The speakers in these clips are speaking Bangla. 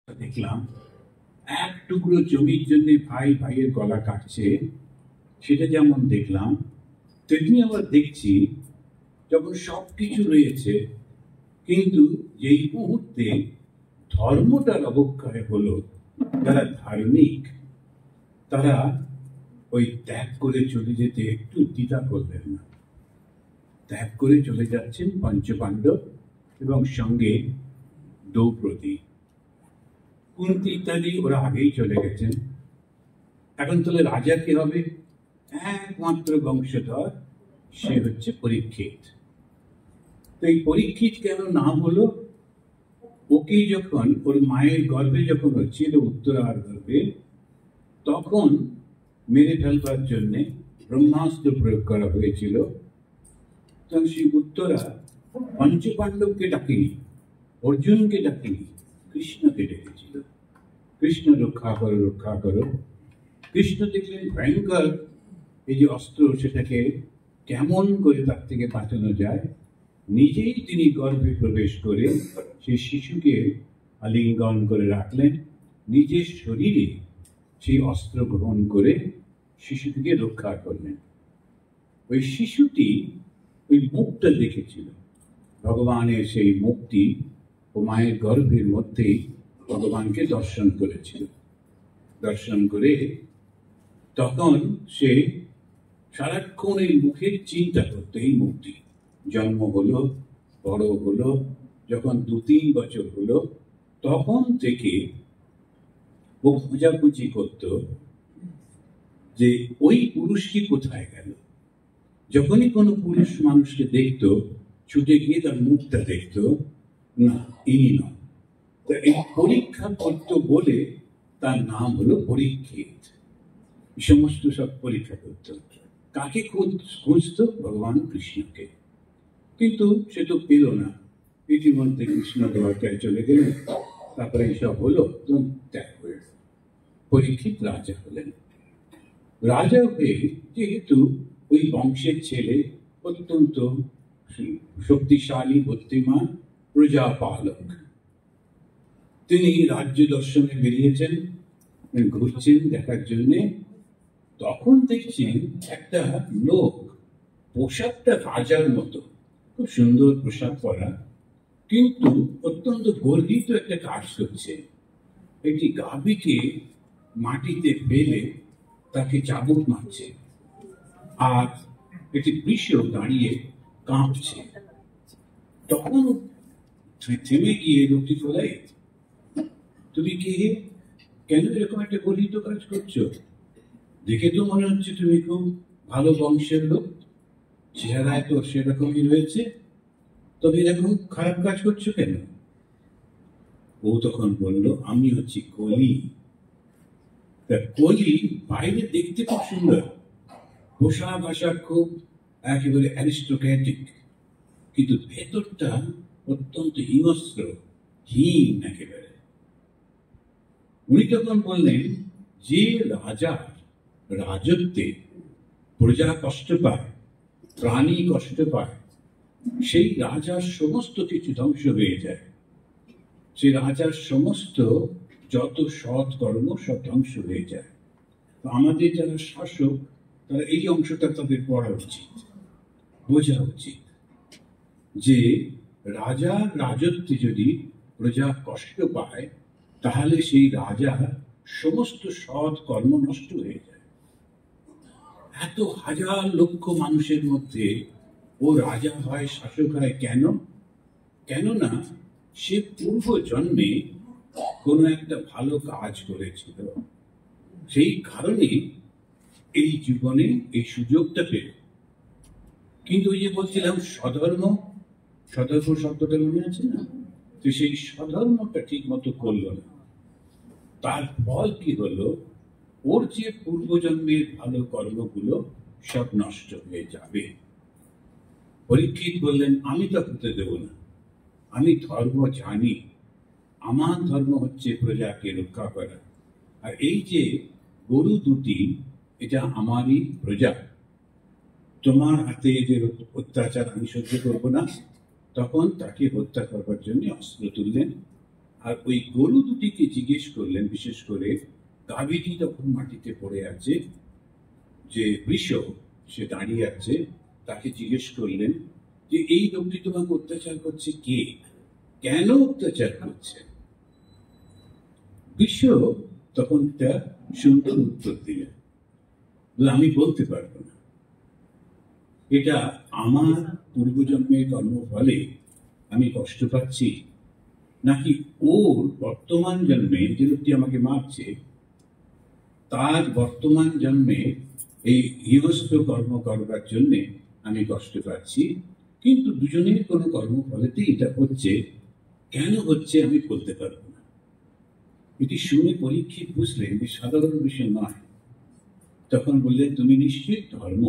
দেখলাম এক টুকরো জমির জন্য ভাই ভাইয়ের গলা কাটছে, সেটা যেমন দেখলাম তেমনি আবার দেখছি যখন সবকিছু রয়েছে কিন্তু যেই মুহূর্তে ধর্মটার অবক্ষয় হলো, যারা ধার্মিক তারা ওই ত্যাগ করে চলে যেতে একটু দ্বিধা করলেন না। ত্যাগ করে চলে যাচ্ছেন পঞ্চপাণ্ডব এবং সঙ্গে দ্রৌপদী, কুন্তি ইত্যাদি ওরা আগেই চলে গেছেন। এখন তাহলে রাজা কি হবে? একমাত্র বংশধর সে হচ্ছে পরীক্ষিত। তো এই পরীক্ষিত কেন নাম হলো? ওকে যখন ওর মায়ের গর্ভে যখন হচ্ছিল, উত্তরার গর্ভে, তখন মেরে ফেলবার জন্য ব্রহ্মাস্ত্র প্রয়োগ করা হয়েছিল। তখন সেই উত্তরা পঞ্চপাণ্ডবকে ডাকেনি, অর্জুনকে ডাকেনি, কৃষ্ণকে ডেকেছিল। কৃষ্ণ রক্ষা করো, রক্ষা করো। কৃষ্ণ দেখলেন ভয়ঙ্কর এই যে অস্ত্র, সেটাকে কেমন করে তার থেকে বাঁচানো যায়। নিজেই তিনি গর্ভে প্রবেশ করে সেই শিশুকে আলিঙ্গন করে রাখলেন, নিজের শরীরে সেই অস্ত্র গ্রহণ করে শিশুটিকে রক্ষা করলেন। ওই শিশুটি ওই মুখটা দেখেছিল, ভগবানের সেই মুখটি ও মায়ের গর্ভের মধ্যেই ভগবানকে দর্শন করেছিল। দর্শন করে তখন সে সারাক্ষণ এই মুখের চিন্তা করতো। এই মুখটি জন্ম হলো, বড় হলো, যখন 2-3 বছর হলো, তখন থেকে ও খোঁজাখুঁজি করত যে ওই পুরুষটি কোথায় গেল। যখনই কোনো পুরুষ মানুষকে দেখত, ছুটে গিয়ে তার মুখটা দেখত, না ইনি নন। তা এই পরীক্ষা করত বলে তার নাম হলো পরীক্ষিত। সমস্ত সব পরীক্ষা করত। কাকে খুঁজত? ভগবান কৃষ্ণকে। কিন্তু সে তো পেল না। ইতিমধ্যে কৃষ্ণ দ্বারকায় চলে গেলেন, তারপরে এইসব হলো, ত্যাগ হয়ে পরীক্ষিত রাজা হলেন। রাজা হয়ে যেহেতু ওই বংশের ছেলে, অত্যন্ত শক্তিশালী, বুদ্ধিমান, প্রজাপালক, তিনি রাজ্য দর্শনে বেরিয়েছেন, ঘুরছেন দেখার জন্যে। তখন দেখছেন একটা লোক, পোশাকটা রাজার মতো, খুব সুন্দর পোশাক পরা, কিন্তু অত্যন্ত গর্হিত একটা কাজ করছে। একটি গাভীকে মাটিতে ফেলে তাকে চাবুক মারছে, আর একটি বৃষ দাঁড়িয়ে কাঁপছে। তখন থেমে গিয়ে লোকটি বলে, তুমি কে? কেন এরকম একটা গর্হিত কাজ করছো? দেখে তো মনে হচ্ছে তুমি খুব ভালো বংশের লোক, চেহারায় তো সেরকমই রয়েছে, তবে এরকম খারাপ কাজ করছো কেন? ও তখন বলল, আমি হচ্ছি কলি। কলি বাইরে দেখতে খুব সুন্দর, পোশাক আশাক খুব একেবারে অ্যারিস্টোক্র্যাটিক, কিন্তু ভেতরটা অত্যন্ত হিংস্র, হীন একেবারে। উনি তখন বললেন, যে রাজা রাজত্বে প্রজা কষ্ট পায়, প্রাণী কষ্ট পায়, সেই রাজার সমস্ত কিছু ধ্বংস হয়ে যায়। সেই রাজার সমস্ত যত সৎ কর্ম সব ধ্বংস হয়ে যায়। আমাদের যারা শাসক, তারা এই অংশটা তাদের পড়া উচিত, বোঝা উচিত, যে রাজার রাজত্বে যদি প্রজা কষ্ট পায়, তাহলে সেই রাজা সমস্ত সৎ কর্ম নষ্ট হয়ে যায়। এত হাজার লক্ষ মানুষের মধ্যে ও রাজা হয়, শাসক হয় কেন? কেননা সে পূর্ব জন্মে কোনো একটা ভালো কাজ করেছিল, সেই কারণে এই জীবনে এই সুযোগটা পেল। কিন্তু ওই যে বলছিলাম স্বধর্ম, স্বধর্ম শব্দটা মনে আছে না? তো সেই স্বধর্মটা ঠিক মতো করলো না। তার ফল কি হলো? ওর যে পূর্বজন্মের ভালো কর্মগুলো সব নষ্ট হয়ে যাবে। পরীক্ষিত বললেন, আমি তো হতে দেব না, আমি ধর্ম জানি, আমার ধর্ম হচ্ছে প্রজাকে রক্ষা করা। আর এই যে গরু দুটি, এটা আমারই প্রজা, তোমার হাতে যে অত্যাচার আমি সহ্য করবো না। তখন তাকে হত্যা করবার জন্য অস্ত্র তুললেন, আর ওই গরু দুটিকে জিজ্ঞেস করলেন, বিশেষ করে গাভীটি তখন মাটিতে পড়ে আছে, যে বৃষ সে দাঁড়িয়ে আছে, তাকে জিজ্ঞেস করলেন যে এই লোকটি তোমাকে অত্যাচার করছে কে, কেন অত্যাচার করছে? বৃষ তখন একটা সুন্দর উত্তর দিলেন, আমি বলতে পারবো না, এটা আমার পূর্বজন্মের কর্মফলে আমি কষ্ট পাচ্ছি, নাকি ওর বর্তমান জন্মে যে লোকটি আমাকে মারছে তার বর্তমান জন্মে এই হিংস্র কর্ম করবার জন্য আমি কষ্ট পাচ্ছি। কিন্তু দুজনের কোনো কর্মফলেতেই এটা হচ্ছে, কেন হচ্ছে আমি বলতে পারবো না। এটি শুনে পরীক্ষিত বুঝলেন যে সাধারণ বিষয় নয়। তখন বললেন, তুমি নিশ্চয়ই ধর্ম,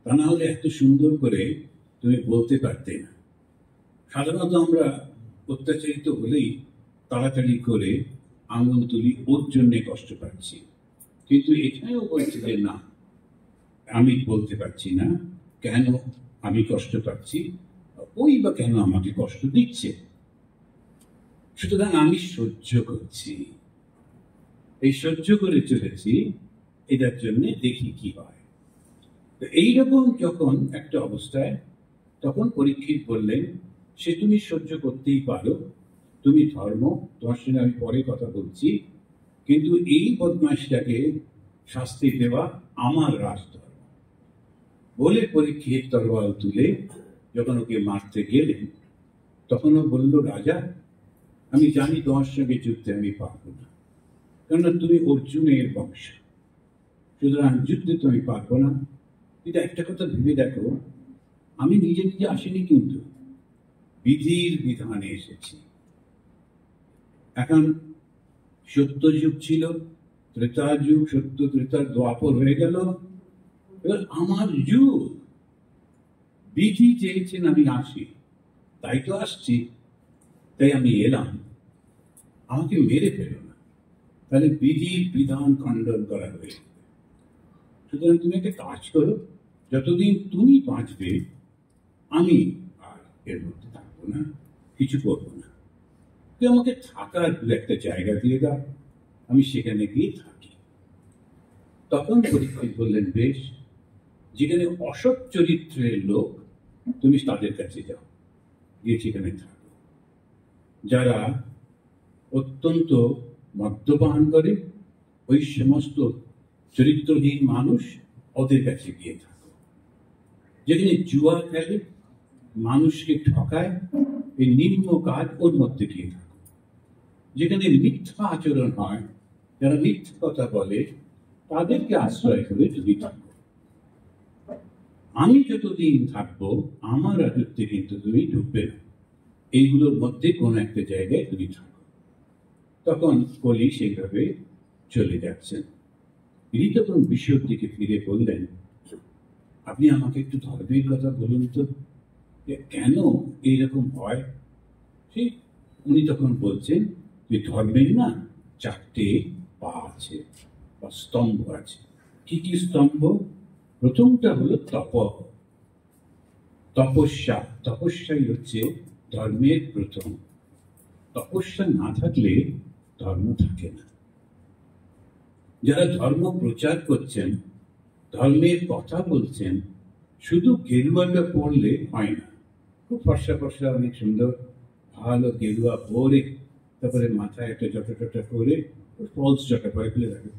তা না হলে এত সুন্দর করে তুমি বলতে পারতে না। সাধারণত আমরা অত্যাচারিত হলেই তাড়াতাড়ি করে আঙুল তুলি, ওর জন্যে কষ্ট পাচ্ছি। কিন্তু এখানেও বলছে যে না, আমি বলতে পারছি না কেন আমি কষ্ট পাচ্ছি, ওই বা কেন আমাকে কষ্ট দিচ্ছে, সুতরাং আমি সহ্য করছি, এই সহ্য করে চলেছি, এটার জন্য দেখি কি হয়। তো এইরকম যখন একটা অবস্থায়, তখন পরীক্ষিত বললেন, সে তুমি সহ্য করতেই পারো, তুমি ধর্ম, তোমার সঙ্গে আমি পরে কথা বলছি, কিন্তু এই বদমাইশটাকে শাস্তি দেওয়া আমার রাজধর্ম। বলে পরীক্ষিত তরোয়াল তুলে যখন ওকে মারতে গেলেন, তখন ও বলল, রাজা, আমি জানি তোমার সঙ্গে যুদ্ধে আমি পারবো না, কেননা তুমি অর্জুনের বংশ, সুতরাং যুদ্ধে তো আমি পারবো না। কিন্তু একটা কথা ভেবে দেখো, আমি নিজে নিজে আসিনি, কিন্তু বিধির বিধানে এসেছি। এখন সত্য যুগ ছিল, ত্রেতা যুগ, সত্য ত্রেতা দ্বাপর হয়ে গেল, এবার আমার যুগ, বিধি চেয়েছেন আমি আসি, তাই তো আসছি, তাই আমি এলাম, আমাকে মেরে ফেলো না, তাহলে বিধির বিধান খণ্ডন করা হয়েছে। সুতরাং তুমি একটা কাজ করো, যতদিন তুমি বাঁচবে আমি আর এর মধ্যে থাকবো না, কিছু করবো না, তুই আমাকে থাকার দু একটা জায়গা দিয়ে দাও, আমি সেখানে গিয়ে থাকি। তখন পরীক্ষিত বললেন, বেশ, যেখানে অসৎ চরিত্রের লোক তুমি তাদের কাছে যাও, গিয়ে সেখানে থাকো। যারা অত্যন্ত মদ্যপান করে, ওই সমস্ত চরিত্রহীন মানুষ, ওদের কাছে গিয়ে থাকো। যেখানে জুয়া খেলে, মানুষকে ঠকায়, এই নিম্ন কাজ, ওর মধ্যে গিয়ে থাকো। যেখানে মিথ্যা আচরণ হয়, যারা মিথ্যা কথা বলে, তাদেরকে আশ্রয় করে তুমি থাকো। আমি যতদিন থাকবো আমার রাজত্বে কিন্তু তুমি ঢুকবে না, এইগুলোর মধ্যে কোনো একটা জায়গায় তুমি থাকো। তখন কলি সেইভাবে চলে যাচ্ছেন। তিনি তখন বিশ্বর দিকে ফিরে বললেন, আপনি আমাকে একটু ধর্মের কথা বলুন তো, কেন এইরকম হয়। ঠিক উনি তখন বলছেন যে ধর্মের না চারটে পা আছে বা স্তম্ভ আছে। কি কি স্তম্ভ? প্রথমটা হলো তপস্যা। তপস্যাই হচ্ছে ধর্মের প্রথম। তপস্যা না থাকলে ধর্ম থাকে না। যারা ধর্ম প্রচার করছেন, ধর্মের কথা বলছেন, শুধু গেরুয়াটা পড়লে হয় না। খুব ফর্সা ফর্সা, অনেক সুন্দর ভালো গেরুয়া পরে, তারপরে মাথায় একটা জটা করে, ফলস জটা পরে ফেলে রাখে।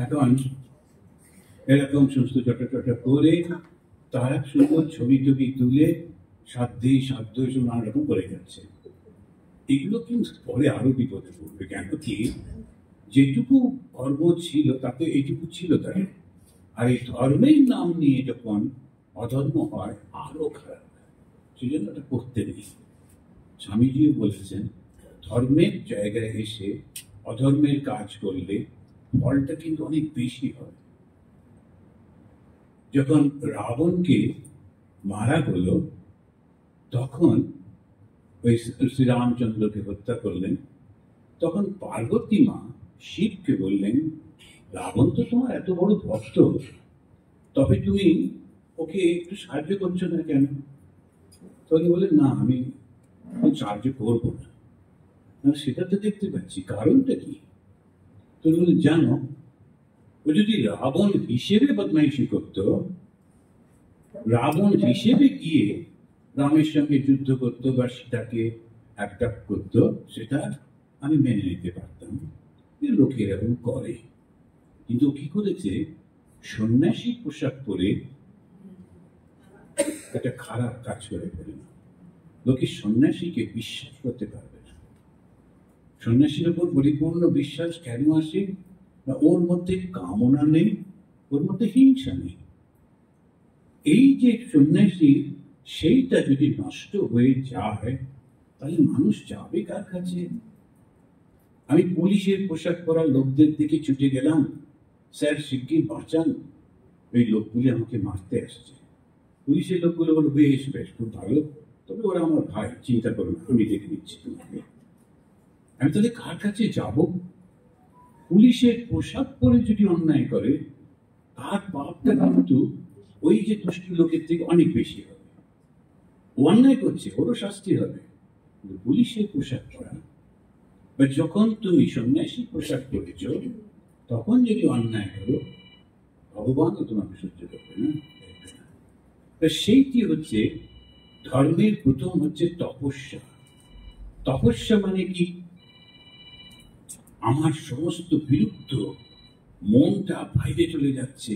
এখন এরকম সমস্ত জটা করে তারা সুন্দর ছবি টবি তুলে সাধ্য এসব নানা রকম করে যাচ্ছে। এগুলো কিন্তু পরে আরো বিপদে পড়বে। কেন কি, যেটুকু ধর্ম ছিল তাতে এইটুকু ছিল তাই। আর এই ধর্মের নাম নিয়ে যখন অধর্ম হয়, আরো খারাপ হয়। সেই জন্য এটা করতে নেই। স্বামীজিও বলেছেন, ধর্মের জায়গায় এসে অধর্মের কাজ করলে ফলটা কিন্তু অনেক বেশি হয়। যখন রাবণকে মারা হলো, তখন ওই শ্রীরামচন্দ্রকে হত্যা করলেন, তখন পার্বতী মা শিবকে বললেন, রাবণ তো তোমার এত বড় ভক্ত, তবে তুমি ওকে একটু সাহায্য করছো না কেন? তখন বললেন, না, আমি সাহায্য করবো না, না সেটা তো দেখতে পাচ্ছি, কারণটা কি? তুমি জানো, ও যদি রাবণ হিসেবে বদমাইশি করত, রাবণ হিসেবে গিয়ে রামের সঙ্গে যুদ্ধ করতো বা সীতাকে অ্যাটাক করতো, সেটা আমি মেনে নিতে পারতাম, লোকে এরকম করে। কিন্তু কি করেছে, সন্ন্যাসী পোশাক পরে একটা খারাপ কাজ করে ফেলে। লোকে সন্ন্যাসীকে বিশ্বাস করতে পারবে না। সন্ন্যাসীর উপর পরিপূর্ণ বিশ্বাস কেন আসে না? ওর মধ্যে কামনা নেই, ওর মধ্যে হিংসা নেই। এই যে সন্ন্যাসী, সেইটা যদি নষ্ট হয়ে যায়, তাহলে মানুষ যাবে কার কাছে? আমি পুলিশের পোশাক পরা লোকদের দিকে ছুটে গেলাম, স্যার শিগগির বাঁচান, ওই লোকগুলি আমাকে মারতে আসছে। পুলিশের লোকগুলো বলো, বেশ বেশ, খুব ভালো, তবে ওরা আমার ভাই, চিন্তা করো না, আমি দেখে দিচ্ছি তোমাকে। আমি তাহলে কার কাছে যাব? পুলিশের পোশাক পরে যদি অন্যায় করে, তার পাপটা কিন্তু ওই যে দুষ্টি লোকের থেকে অনেক বেশি হবে। ও অন্যায় করছে, ওরও শাস্তি হবে। পুলিশের পোশাক পরা বা যখন তুমি সন্ন্যাসী পোশাক পরেছ, তখন যদি অন্যায় করো, ভগবানও তোমাকে সহ্য করবে না। সেইটি হচ্ছে ধর্মের প্রথম হচ্ছে তপস্যা। তপস্যা মানে কি? আমার সমস্ত বিরুদ্ধ মনটা বাইরে চলে যাচ্ছে,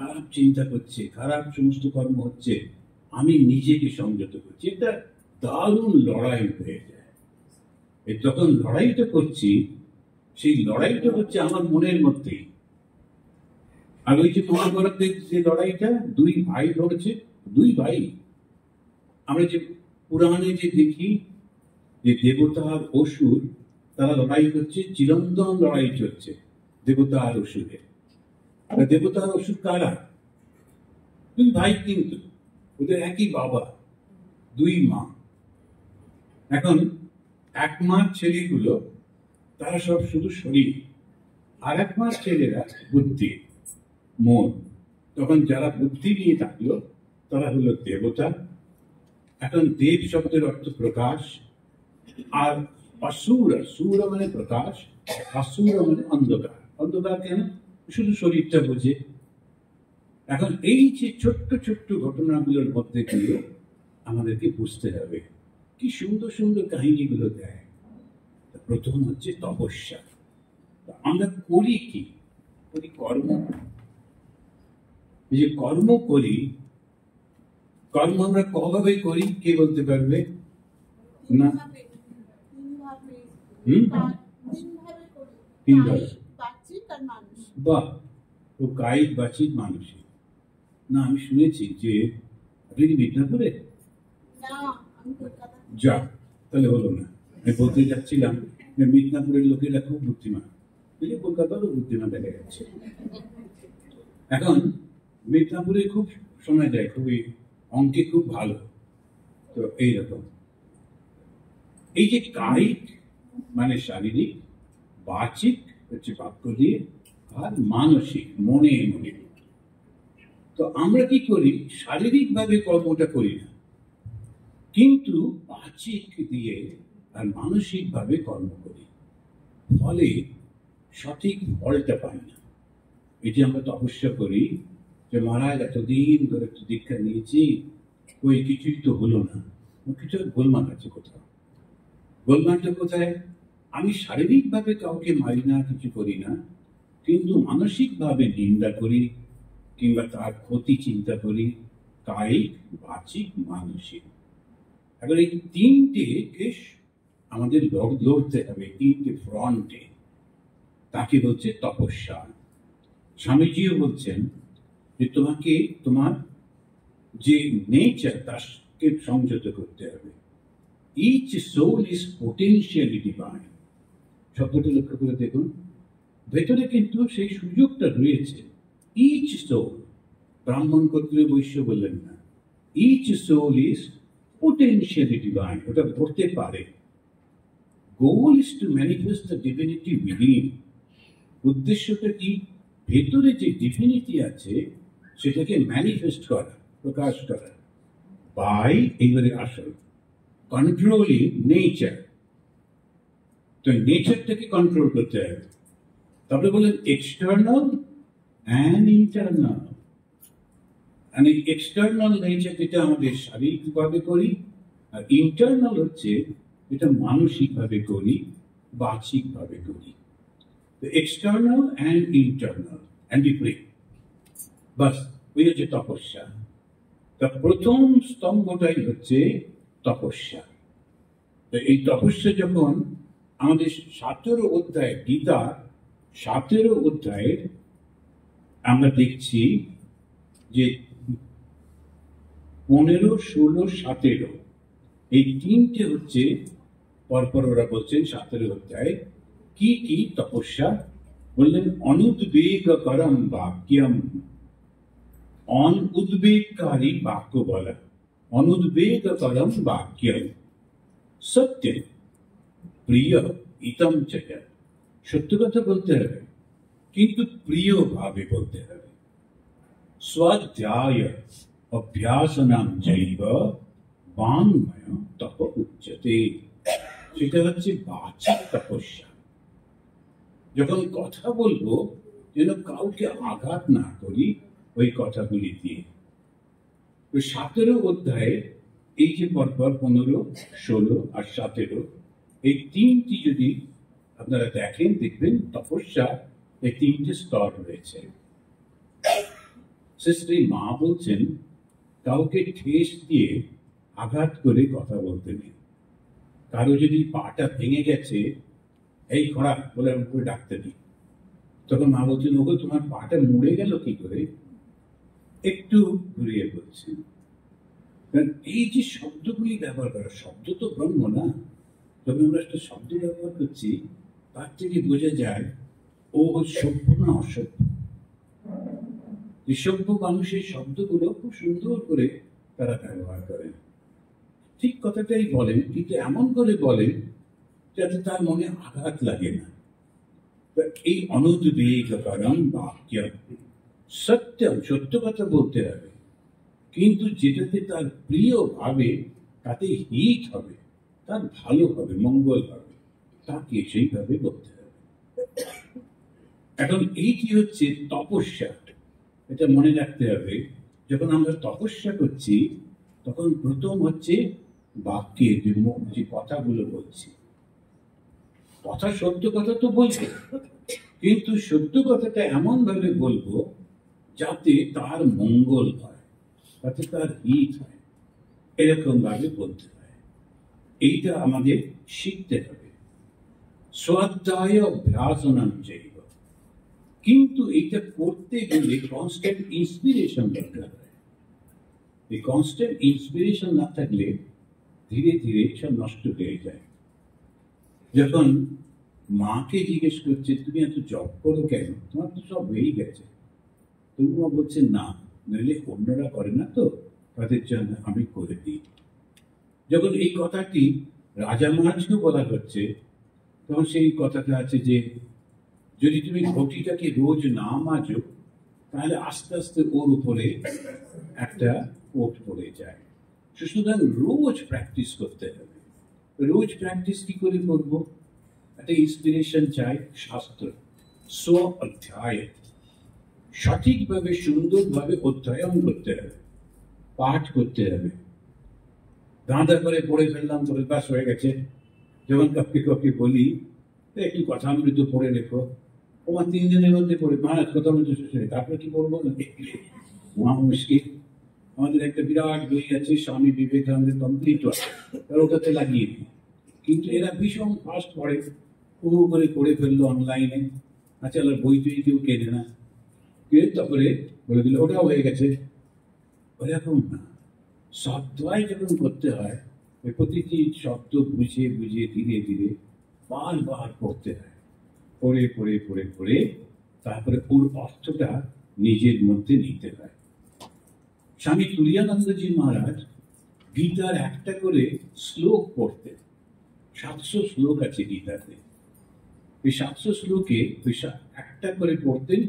খারাপ চিন্তা করছে, খারাপ সমস্ত কর্ম হচ্ছে, আমি নিজেকে সংযত করছি। এটা দারুণ লড়াই হয়ে যায়। যখন লড়াইটা করছি, সেই লড়াইটা হচ্ছে আমার মনের মধ্যেই। আর ওই যে মহাভারতের যে লড়াইটা, দুই ভাই লড়ছে, দুই ভাই। আমরা যে পুরাণে যে দেখি যে দেবতা আর অসুর, তারা লড়াই করছে, চিরন্তন লড়াই চলছে দেবতা আর অসুরের। দেবতা আর অসুর কারা? দুই ভাই, কিন্তু ওদের একই বাবা, দুই মা। এখন এক মার ছেলেগুলো তারা সব শুধু শরীর, আর এক মার ছেলেরা বুদ্ধি, মন। তখন যারা বুদ্ধি নিয়ে থাকলো তারা হলো দেবতা। এখন দেব শব্দের অর্থ প্রকাশ, আর অসুর, সুর মানে প্রকাশ, অসুর মানে অন্ধকার। অন্ধকার কেন? শুধু শরীরটা বোঝে। এখন এই যে ছোট্ট ছোট্ট ঘটনাগুলোর মধ্যে দিয়ে আমাদেরকে বুঝতে হবে, কি সুন্দর সুন্দর কাহিনীগুলো দেয়। প্রথম হচ্ছে তপস্যা। আমরা করি কি? করি কর্ম। যে কর্ম করি, কর্ম আমরা কভাবে করি, কে বলতে পারবে? না, বাহ, ও কায়িক, বাচিক, মানসিক। না, আমি শুনেছি যে আপনি কি মিদনাপুরে? যা, তাহলে হলো না। আমি বলতে যাচ্ছিলাম যে মিদনাপুরের লোকেরা খুব বুদ্ধিমান, কলকাতারও বুদ্ধিমান দেখা যাচ্ছে। এখন মিদনাপুরে খুব শোনা যায় খুবই অঙ্কে খুব ভালো। তো এইরকম এই যে কায়িক মানে শারীরিক, বাচিক হচ্ছে বাক্য দিয়ে, আর মানসিক মনে মনে। তো আমরা কি করি? শারীরিক ভাবে কর্মটা করি না, কিন্তু বাচিক দিয়ে আর মানসিক ভাবে কর্ম করি, ফলে সঠিক ফলটা পাই না। এটি আমরা তপস্যা করি যে মহারাজ এতদিন ধরে একটু দীক্ষা নিয়েছি, ওই কিছুই তো হলো না, কিছু গোলমাল আছে কোথাও। গোলমালটা কোথায়? আমি শারীরিক ভাবে কাউকে মারি না, কিছু করি না, কিন্তু মানসিক ভাবে নিন্দা করি কিংবা তার ক্ষতি চিন্তা করি। কায়িক, বাচিক, মানসিক। এখন এই তিনটে কেশ আমাদের লড়তে হবে, তিনটে ফ্রন্টে। তাকে বলছে তপস্যা। স্বামীজিও বলছেন যে তোমাকে তোমার যে নেচার, তাকে সংযত করতে হবে। Each soul is potentially divine. শব্দটা লক্ষ্য করে দেখুন, ভেতরে কিন্তু সেই সুযোগটা রয়েছে। ইচ সোল, ব্রাহ্মণ ক্ষত্রিয় বৈশ্য বললেন না, each soul is potentially divine, ওটা ঘটতে পারে। Goal is to manifest the divinity within. উদ্দেশ্যটা কি? ভেতরে যে ডিভিনিটি আছে সেটাকে ম্যানিফেস্ট করা, প্রকাশ করা, বাই এইবারে আসল কন্ট্রোলিং নেচার। তো নেচারটাকে কন্ট্রোল করতে হবে। তারপরে বললেন এক্সটার্নাল অ্যান্ড ইন্টারনাল। মানে এক্সটার্নাল নেচার যেটা আমাদের শারীরিকভাবে করি, আর ইন্টারনাল হচ্ছে যেটা মানসিকভাবে করি, বাচিকভাবে করি। তো এক্সটার্নাল অ্যান্ড ইন্টারনাল অ্যান্ড ডিপ্রি, বাস ওই হচ্ছে তপস্যা। তা প্রথম স্তম্ভটাই হচ্ছে তপস্যা। তো এই তপস্যা যখন আমাদের 17 অধ্যায়, গীতা 17 অধ্যায়ের আমরা দেখছি যে 15, 16, 17 এই তিনটে হচ্ছে পরপর ওরা বলছেন 17 অধ্যায় কি কি তপস্যা বললেন। অনুদ্বেগকরম বাক্যম, অনুদ্বেগকারী বাক্য বলা, অনুদ্বেগকরম বাক্যম সত্য প্রিয় ইতম চয়। সত্য কথা বলতে হবে কিন্তু প্রিয় ভাবে বলতে হবে। স্বাধ্যায় অভ্যাসনাম চৈব বাঙ্ময় তপ উচ্যতে, সেটা হচ্ছে বাচিক তপস্যা। যখন কথা বলবো যেন কাউকে আঘাত না করি ওই কথাগুলি দিয়ে। 17 অধ্যায়ে এই যে পরপর 15, 16 আর 17 এই তিনটি যদি আপনারা দেখেন, দেখবেন তপস্যা এই তিনটে স্তর রয়েছে। শ্রী মা বলছেন কাউকে ঠেস দিয়ে আঘাত করে কথা বলতে নেই। কারো যদি পাটা ভেঙে গেছে, এই খোঁড়া বলে আমাকে ডাকতে নেই। তখন মা বলছেন ওগো তোমার পাটা মুড়ে গেল কি করে, একটু ঘুরিয়ে বলছেন। এই যে শব্দগুলি ব্যবহার করা, শব্দ তো ব্রহ্ম না। যখন আমরা একটা শব্দ ব্যবহার করছি তার থেকে বোঝা যায় ও সভ্য না অসভ্য। সভ্য মানুষের শব্দগুলো খুব সুন্দর করে তারা ব্যবহার করেন, ঠিক কথাটাই বলেন, কিন্তু এমন করে বলেন যাতে তার মনে আঘাত লাগে না। এই অনুদ্বেগকরম বাক্য, সত্য সত্য কথা বলতে হবে কিন্তু যেটাতে তার প্রিয় ভাবে, তাতে হিত হবে, তার ভালো হবে, মঙ্গল হবে, তাকে সেইভাবে বলতে হবে। এখন এইটি হচ্ছে তপস্যা। এটা মনে রাখতে হবে, যখন আমরা তপস্যা করছি তখন প্রথম হচ্ছে বাক্যের যে কথাগুলো বলছি, কথা সত্য কথা তো বলবো, কিন্তু সত্য কথাটা এমন ভাবে বলবো যাতে তার মঙ্গল হয়, যাতে তার হিত হয়, এরকম ভাবে বলতে হয়। এইটা আমাদের শিখতে হবে। স্বাধ্যায় অভ্যাসনাম চৈব, কিন্তু এইটা করতে গেলে কনস্ট্যান্ট ইন্সপিরেশন দরকার হয়। এই কনস্ট্যান্ট ইন্সপিরেশন না থাকলে ধীরে ধীরে সব নষ্ট হয়ে যায়। যখন মাকে জিজ্ঞেস করছে তুমি এত জব করো কেন, তোমার তো সব হয়েই গেছে, তবুও বলছে না, নইলে অন্যরা করে না তো, তাদের জন্য আমি করে দিই। যখন এই কথাটি রাজা মহারাজকে বলা হচ্ছে তখন সেই কথাটা আছে যে যদি তুমি ঘটিটাকে রোজ না মাজো তাহলে আস্তে আস্তে ওর উপরে একটা কোট পড়ে যায়। সুতরাং রোজ প্র্যাকটিস করতে হবে। রোজ প্র্যাকটিস কি করে করবো? একটা ইন্সপিরেশন চাই, শাস্ত্র স্ব অধ্যায় সঠিকভাবে সুন্দরভাবে অধ্যয়ন করতে হবে, পাঠ করতে হবে। গাঁদা করে পড়ে ফেললাম তবে ব্যাস হয়ে গেছে। যখন কাউকে কাউকে বলি একটু কথা অমৃত পড়ে রেখো, তোমার 3 দিনের মধ্যে পড়ে মহারাজ কথা অমৃত শেষ হয়ে, তারপরে কি পড়বো না? মহা মুশকিল। আমাদের একটা বিরাট বই আছে স্বামী বিবেকানন্দের কমপ্লিট, ওটাতে লাগিয়ে দিই, কিন্তু এরা ভীষণ ফাস্ট পড়ে, পুরো করে পড়ে ফেললো অনলাইনে। আচ্ছা বই টই কেউ কেনে না, কে তারপরে বলে দিল ওটাও হয়ে গেছে। ওরকম না, শব্দই যখন করতে হয় ওই প্রতিটি শব্দ বুঝিয়ে বুঝিয়ে ধীরে ধীরে বারবার পড়তে হয়, পড়ে পড়ে পড়ে পড়ে তারপরে ওর অর্থটা নিজের মধ্যে নিতে হয়। স্বামী তুরিয়ানন্দজি মহারাজ গীতার একটা করে শ্লোক পড়তেন। 700 শ্লোক আছে গীতাতে। এই 700 শ্লোকে ওই একটা করে পড়তেন,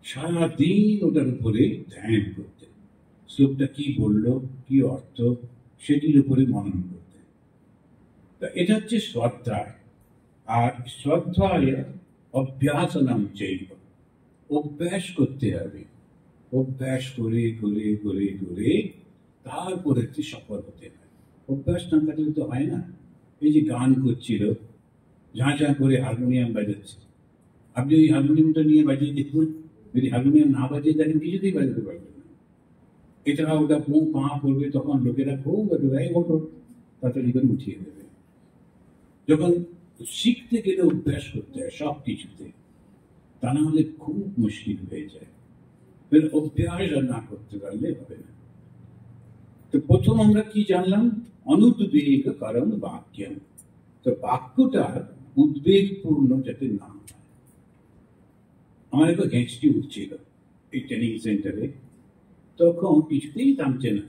সারাদিন ওটার উপরে ধ্যান করতেন। শ্লোকটা কি বললো, কি অর্থ, সেটির উপরে মনন করতেন। এটা হচ্ছে শ্রদ্ধায়। আর শ্রদ্ধায় অভ্যাসনম চৈব, অভ্যাস করতে হবে। অভ্যাস করে করে করে করে তারপরে সফল হতে হয়। অভ্যাস না থাকলে তো হয় না। এই যে গান করছিল, ঝাঁ ঝাঁ করে হারমোনিয়াম বাজাচ্ছে, আপনি ওই হারমোনিয়ামটা নিয়ে বাজিয়ে দেখুন, যদি হারমোনিয়াম না বাজিয়ে দেখেন কিছুতেই বাজাতে পারবেন না। এটা ওটা পো পা করবে, তখন লোকেরা খুব এই ওঠো তাড়াতাড়ি করে উঠিয়ে দেবে। যখন শিখতে গেলে অভ্যাস করতে হয় সব কিছুতে, তা না হলে খুব মুশকিল হয়ে যায়। অভ্যাস আর না করতে পারলে হবে না। তো প্রথম আমরা কি জানলাম? অনুদ্বেগ কারণ বাক্য। তো বাক্যটা উদ্বেগপূর্ণ যাতে না হয়। আমার একবার গ্যাঁচটি উঠছিল এই ট্রেনিং সেন্টারে, তখন কিছুতেই থামছে না,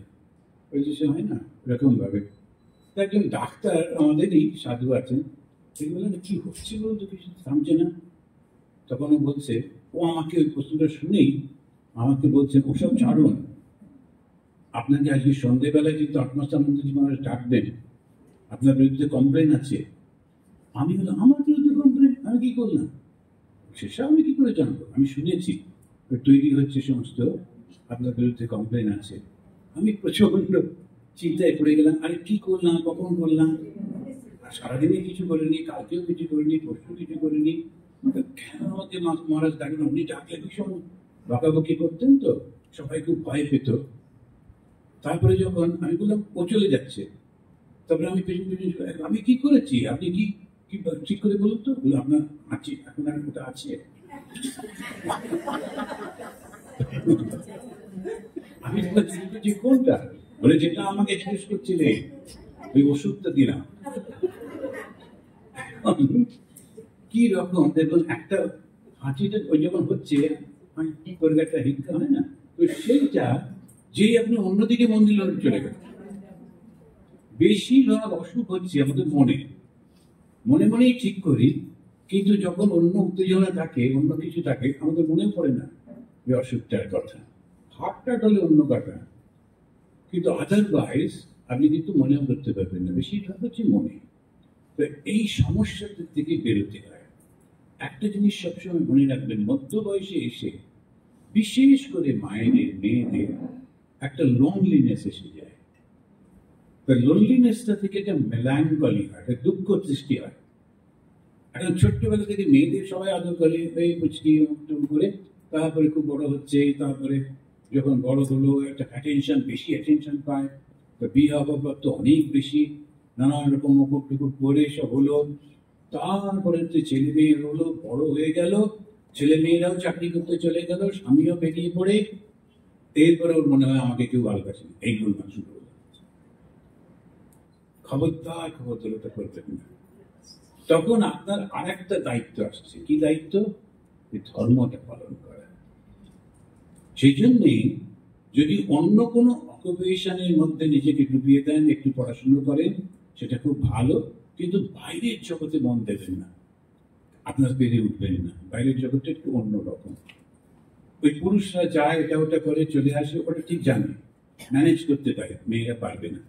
ওই যে হয় না এরকম ভাবে। একজন ডাক্তার আমাদেরই সাধু আছেন, তিনি বললেন কি হচ্ছে বলতো, কিছু থামছে না। তখন ও বলছে, ও আমাকে ওই প্রশ্নটা শুনেই আমাকে বলছেন, ওসব ছাড়ুন, আপনাকে আজকে সন্ধ্যেবেলায় কিন্তু আত্মস্থানন্দজি মহারাজ ডাকবেন, আপনার বিরুদ্ধে কমপ্লেন আছে। আমি বললাম, আমার বিরুদ্ধে কমপ্লেন? আমি কি করলাম? সেসব আমি কি করে জানবো? আমি শুনেছি তৈরি হচ্ছে সমস্ত, আপনার বিরুদ্ধে কমপ্লেন আছে। আমি প্রচন্ড চিন্তায় পড়ে গেলাম, আরে কি করলাম, কখন করলাম? আর সারাদিনে কিছু করিনি, কালকেও কিছু করিনি, পরশু কিছু করিনি, কেন আমাকে মহারাজ ডাকেন? উনি ডাকলে ভীষণ বকাবকি করতেন, তো সবাই খুব ভয় পেত। তারপরে যখন আমি বললাম ও চলে যাচ্ছে, তারপরে আমি পেছন পেছন, আমি কি করেছি, আপনি কি কি ঠিক করে বলুন তো? আপনার আছে এখন, আর ওটা আছে? আমি যে কোনটা বলে, যেটা আমাকে জিজ্ঞেস করছিলে ওই ওষুধটা দিলাম। কি রকম দেখুন, একটা হাঁচিটা ওই যখন হচ্ছে কি করে একটা হিংসা হয় না, তো সেইটা যেই আপনি অন্যদিকে মন্দির চলে গেল। বেশিরভাগ অসুখ হচ্ছে আমাদের মনে মনে মনেই ঠিক করি, কিন্তু যখন অন্য উত্তেজনা থাকে, অন্য কিছু থাকে, আমাদের মনেও পড়ে না ওই অসুখটার কথা। হাতটা হলে অন্য কথা, কিন্তু আদারওয়াইজ আপনি কিন্তু মনেও করতে পারবেন না। বেশিরভাগ হচ্ছে মনে। তো এই সমস্যাটার থেকে বেরোতে হয়। একটা জিনিস সবসময় মনে রাখবেন, মধ্য বয়সে এসে বিশেষ করে মায়েদের, মেয়েদের একটা লোনলিনেস এসে যায়। লোনলিনেসটা থেকে একটা মেলানকলি হয়, একটা দুঃখ সৃষ্টি হয়। এখন ছোট্টবেলা থেকে মেয়েদের সবাই আদর করে, এই পুচকি করে, তারপরে খুব বড় হচ্ছে, তারপরে যখন বড় হলো একটা অ্যাটেনশন, বেশি অ্যাটেনশন পায়, তো বিয়ে হবার পর তো অনেক বেশি নানান রকম মুকুট টুকুট করে সব হলো। তারপরে তো ছেলে মেয়ে হলো, বড় হয়ে গেল, ছেলে মেয়েরাও চাকরি করতে চলে গেল, স্বামীও বেরিয়ে পড়ে, এরপরে ওর মনে হয় আমাকে কেউ ভালোবাসে না, এইগুলো না শুরু হলো। খবরদার খবরদারটা করবেন না। তখন আপনার আর একটা দায়িত্ব আসছে। কি দায়িত্ব? ধর্মটা পালন করা। সেই জন্যই যদি অন্য কোনো অকুপেশনের মধ্যে নিজেকে ডুবিয়ে দেন, একটু পড়াশুনো করেন, সেটা খুব ভালো, কিন্তু বাইরের জগতে মন দেবেন না, আপনার বেড়ে উঠবেন না। বাইরের জগৎটা একটু অন্যরকম। ওই পুরুষরা যায়, এটা ওটা করে চলে আসে, ওটা ঠিক জানে, ম্যানেজ করতে পারে, মেয়েরা পারবে না।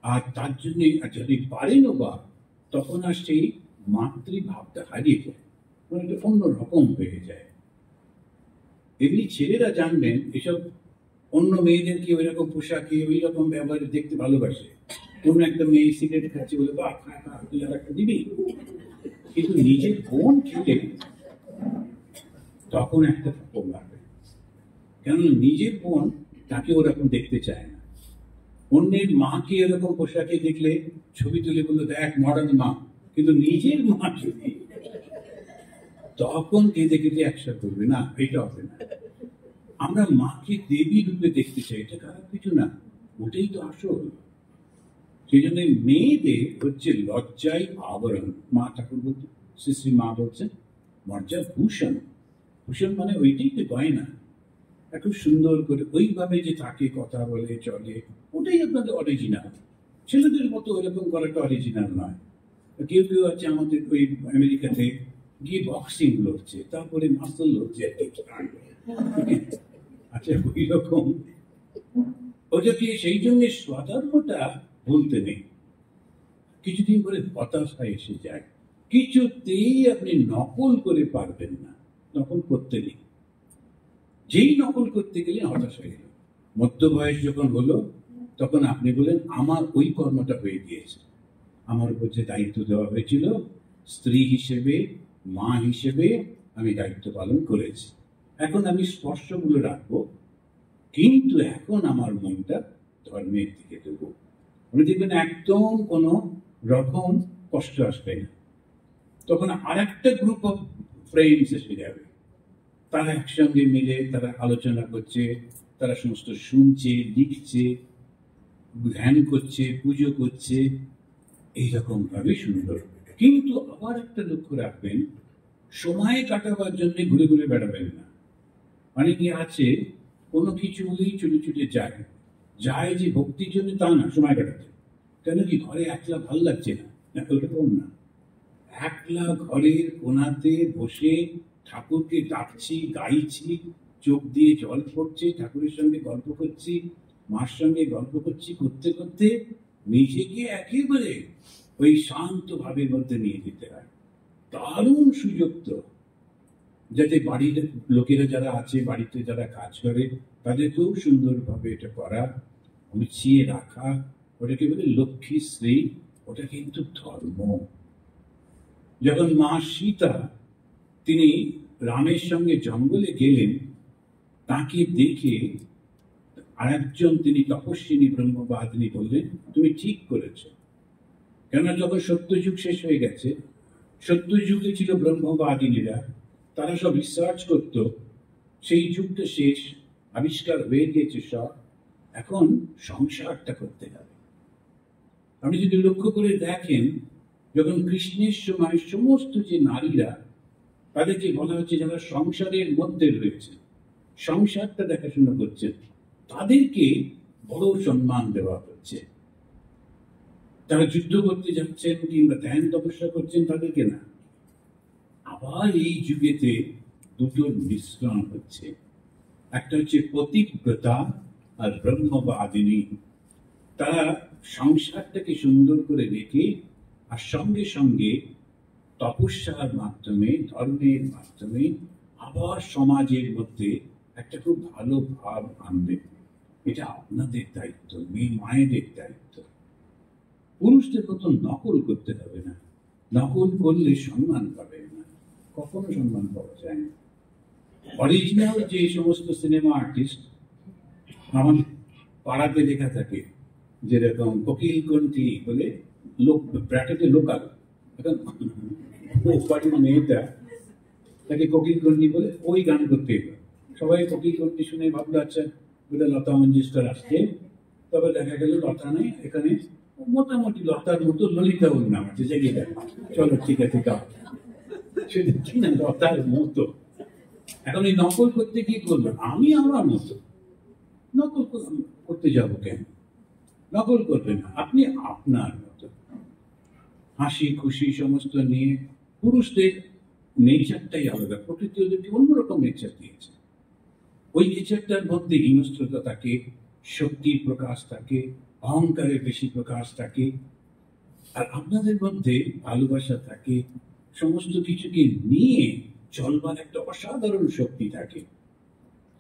আর তার জন্যে যদি পারেনও বা, তখন আর সেই মাতৃভাবটা হারিয়ে যায়, মানে এটা অন্যরকম হয়ে যায়। এমনি ছেলেরা জানবেন এসব অন্য মেয়েদেরকে ওই রকম পোশাকে, ওই রকম ব্যবহারে দেখতে ভালোবাসে। কোন একটা মেয়ে সিগারেট খাচ্ছে বলে, বা তুই আর একটা দিবি, কিন্তু নিজের বোন খেলে তখন একটা থাপ্পড় লাগবে। কেননা নিজের বোন তাকে ওরকম দেখতে চায় না। অন্যের মাকে এরকম পোশাকে দেখলে ছবি তুলে বললো, দেখ মডার্ন মা, কিন্তু নিজের মা যদি, তখন কেঁদে কেঁদে একসাথে করবে না, এটা হবে না। আমরা মাকে দেবী রূপে দেখতে চাই, এটা খারাপ কিছু না, ওটাই তো আসল। সেই জন্য মেয়েদের হচ্ছে লজ্জাই আবরণ। মা ঠাকুর বলতে, শ্রী শ্রী মা বলছেন লজ্জা ভূষণ। ভূষণ মানে ওইটাই তো গয়না। খুব সুন্দর করে ওইভাবে যে তাকে কথা বলে চলে, ওটাই আপনাদের অরিজিনাল। ছেলেদের মতো ওইরকম করাটা অরিজিনাল নয়। কেউ কেউ আছে আমাদের ওই আমেরিকাতে গিয়ে বক্সিং লড়ছে, তারপরে মাসল লড়ছে, আচ্ছা ওই রকম ওদেরকে। সেই জন্য স্বধর্মটা ভুলতে নেই। কিছুদিন করে হতাশা এসে যায়, কিছুতেই আপনি নকল করে পারবেন না, নকল করতে নেই। যেই নকল করতে গেলে হতাশ হয়ে গেল। মধ্য বয়স যখন হলো তখন আপনি বলেন আমার ওই কর্মটা হয়ে গিয়েছে, আমার উপর যে দায়িত্ব দেওয়া হয়েছিল স্ত্রী হিসেবে, মা হিসেবে আমি দায়িত্ব পালন করেছি, এখন আমি স্পর্শগুলো রাখবো, কিন্তু এখন আমার মনটা ধর্মের দিকে দেবো। আপনি দেখবেন একদম কোনো রকম কষ্ট আসবে না। তখন আর একটা গ্রুপ অফ ফ্রেন্ডস এসে যাবে, তারা একসঙ্গে মিলে তারা আলোচনা করছে, তারা সমস্ত শুনছে, লিখছে, ধ্যান করছে, পুজো করছে, এইরকম ভাবে সুন্দর। কিন্তু আবার একটা লক্ষ্য রাখবেন, সময় কাটাবার জন্য ঘুরে ঘুরে বেড়াবেন না। অনেকে আছে কোনো কিছুই ছুটে ছুটে যায়, যায় যে ভক্তির জন্য তা না, সময় কাটাতে। কেন কি ঘরে একলা ভাল লাগছে না, ওরকম না। একলা ঘরের কোনাতে বসে ঠাকুরকে ডাকছি, গাইছি, চোখ দিয়ে জল পড়ছে, ঠাকুরের সঙ্গে গল্প করছি, মার সঙ্গে গল্প করছি, করতে করতে নিজেকে একেবারে ওই শান্ত ভাবের মধ্যে নিয়ে যেতে হয়। দারুণ সুযোগ তো, যাতে বাড়ির লোকেরা যারা আছে, বাড়িতে যারা কাজ করে, তাদেরকেও সুন্দরভাবে এটা করা, গুছিয়ে রাখা, ওটাকে বলে লক্ষ্মী শ্রী। ওটা কিন্তু ধর্ম। যখন মা সীতা তিনি রামের সঙ্গে জঙ্গলে গেলেন, তাকে দেখে আরেকজন তিনি তপস্বিনী ব্রহ্মবাদিনী বললেন তুমি ঠিক করেছ। কেননা যখন সত্যযুগ শেষ হয়ে গেছে, সত্যযুগে ছিল ব্রহ্মবাদিনীরা, তারা সব রিসার্চ করত, সেই যুগটা শেষ, আবিষ্কার হয়ে গিয়েছে সব, এখন সংসারটা করতে হবে। আপনি যদি লক্ষ্য করে দেখেন, যখন কৃষ্ণের সময় সমস্ত যে নারীরা, তাদেরকে বলা হচ্ছে যারা সংসারের মধ্যে রয়েছে, সংসারটা দেখাশোনা করছেন, তাদেরকে বড় সম্মান দেওয়া হচ্ছে। তারা যুদ্ধ করতে যাচ্ছেন কিংবা ধ্যান তপস্যা করছেন, তাদেরকে না। আবার এই যুগেতে দুটোর মিশ্রণ হচ্ছে, একটা হচ্ছে পতিব্রতা আর ব্রহ্মবাদিনী। তারা সংসারটাকে সুন্দর করে রেখে আর সঙ্গে সঙ্গে তপস্যার মাধ্যমে, ধর্মের মাধ্যমে আবার সমাজের মধ্যে একটা খুব ভালো ভাব আনবে। এটা আপনাদের দায়িত্ব, মেয়ে মায়েদের দায়িত্ব। পুরুষদের কত নকল করতে হবে না, নকল করলে সম্মান পাবে না, কখনো সম্মান পাওয়া যায় না। অরিজিনাল যে সমস্ত সিনেমা আর্টিস্ট আমার পাড়াতে লেখা থাকে, যেরকম কোকিল কণ্ঠী বলে, লোক ব্র্যাকেটে লোকাল, এখন বাড়ির মেয়েটা তাকে কোকিল কণ্ঠী বলে, ওই গান করতে এলো। সবাই কোকিল কণ্ঠী শুনে ভাবলো আচ্ছা ওটা লতা মঞ্জুস্কর আসছে, তবে দেখা গেল লতা নেই এখানে, মোটামুটি লতার মতো ললিতা ওর নাম আছে, জেগে দেয়, চলো ঠিক আছে গাও, সেটা কি না লতার মতো। এখন এই নকল করতে কি করলো, আমি আমার মতো নকল করতে যাবো কেন? নকল করবেন না, আপনি আপনার মতো হাসি খুশি সমস্ত নিয়ে। পুরুষদের নেচারটাই আলাদা, প্রকৃতি ওদেরকে অন্যরকম নেচার দিয়েছে। ওই নেচারটার মধ্যে হিংস্রতা থাকে, শক্তির প্রকাশ থাকে, অহংকারের বেশি প্রকাশ থাকে, আর আপনাদের মধ্যে ভালোবাসা থাকে, সমস্ত কিছুকে নিয়ে চলবার একটা অসাধারণ শক্তি থাকে।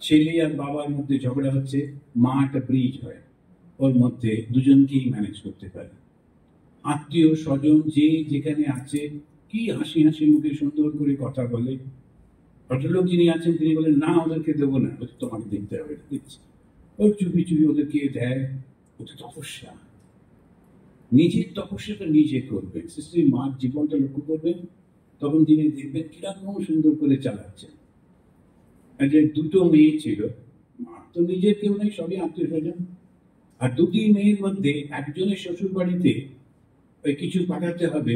ছেলে আর বাবার মধ্যে ঝগড়া হচ্ছে, মা একটা ব্রিজ হয়, ওর মধ্যে দুজনকেই ম্যানেজ করতে পারে। আত্মীয় স্বজন যে যেখানে আছে, কি হাসি হাসি মুখে সুন্দর করে কথা বলে। ভদ্রলোক যিনি আছেন তিনি বলেন না ওদেরকে দেবো না, ওদের তোমাকে দেখতে হবে, দিচ্ছি। ওর চুপি চুপি ওদেরকে দেয়। ওটা তপস্যা, নিজের তপস্যাটা নিজে করবেন। শ্রী মার জীবনটা লক্ষ্য করবেন, তখন তিনি দেখবেন কিরকম সুন্দর করে চালাচ্ছেন। যে দুটো মেয়ে ছিল, মার তো নিজের কেউ নেই, সবই আত্মীয় স্বজন। আর দুটি মেয়ের মধ্যে একজনের শ্বশুর বাড়িতে ওই কিছু পাঠাতে হবে,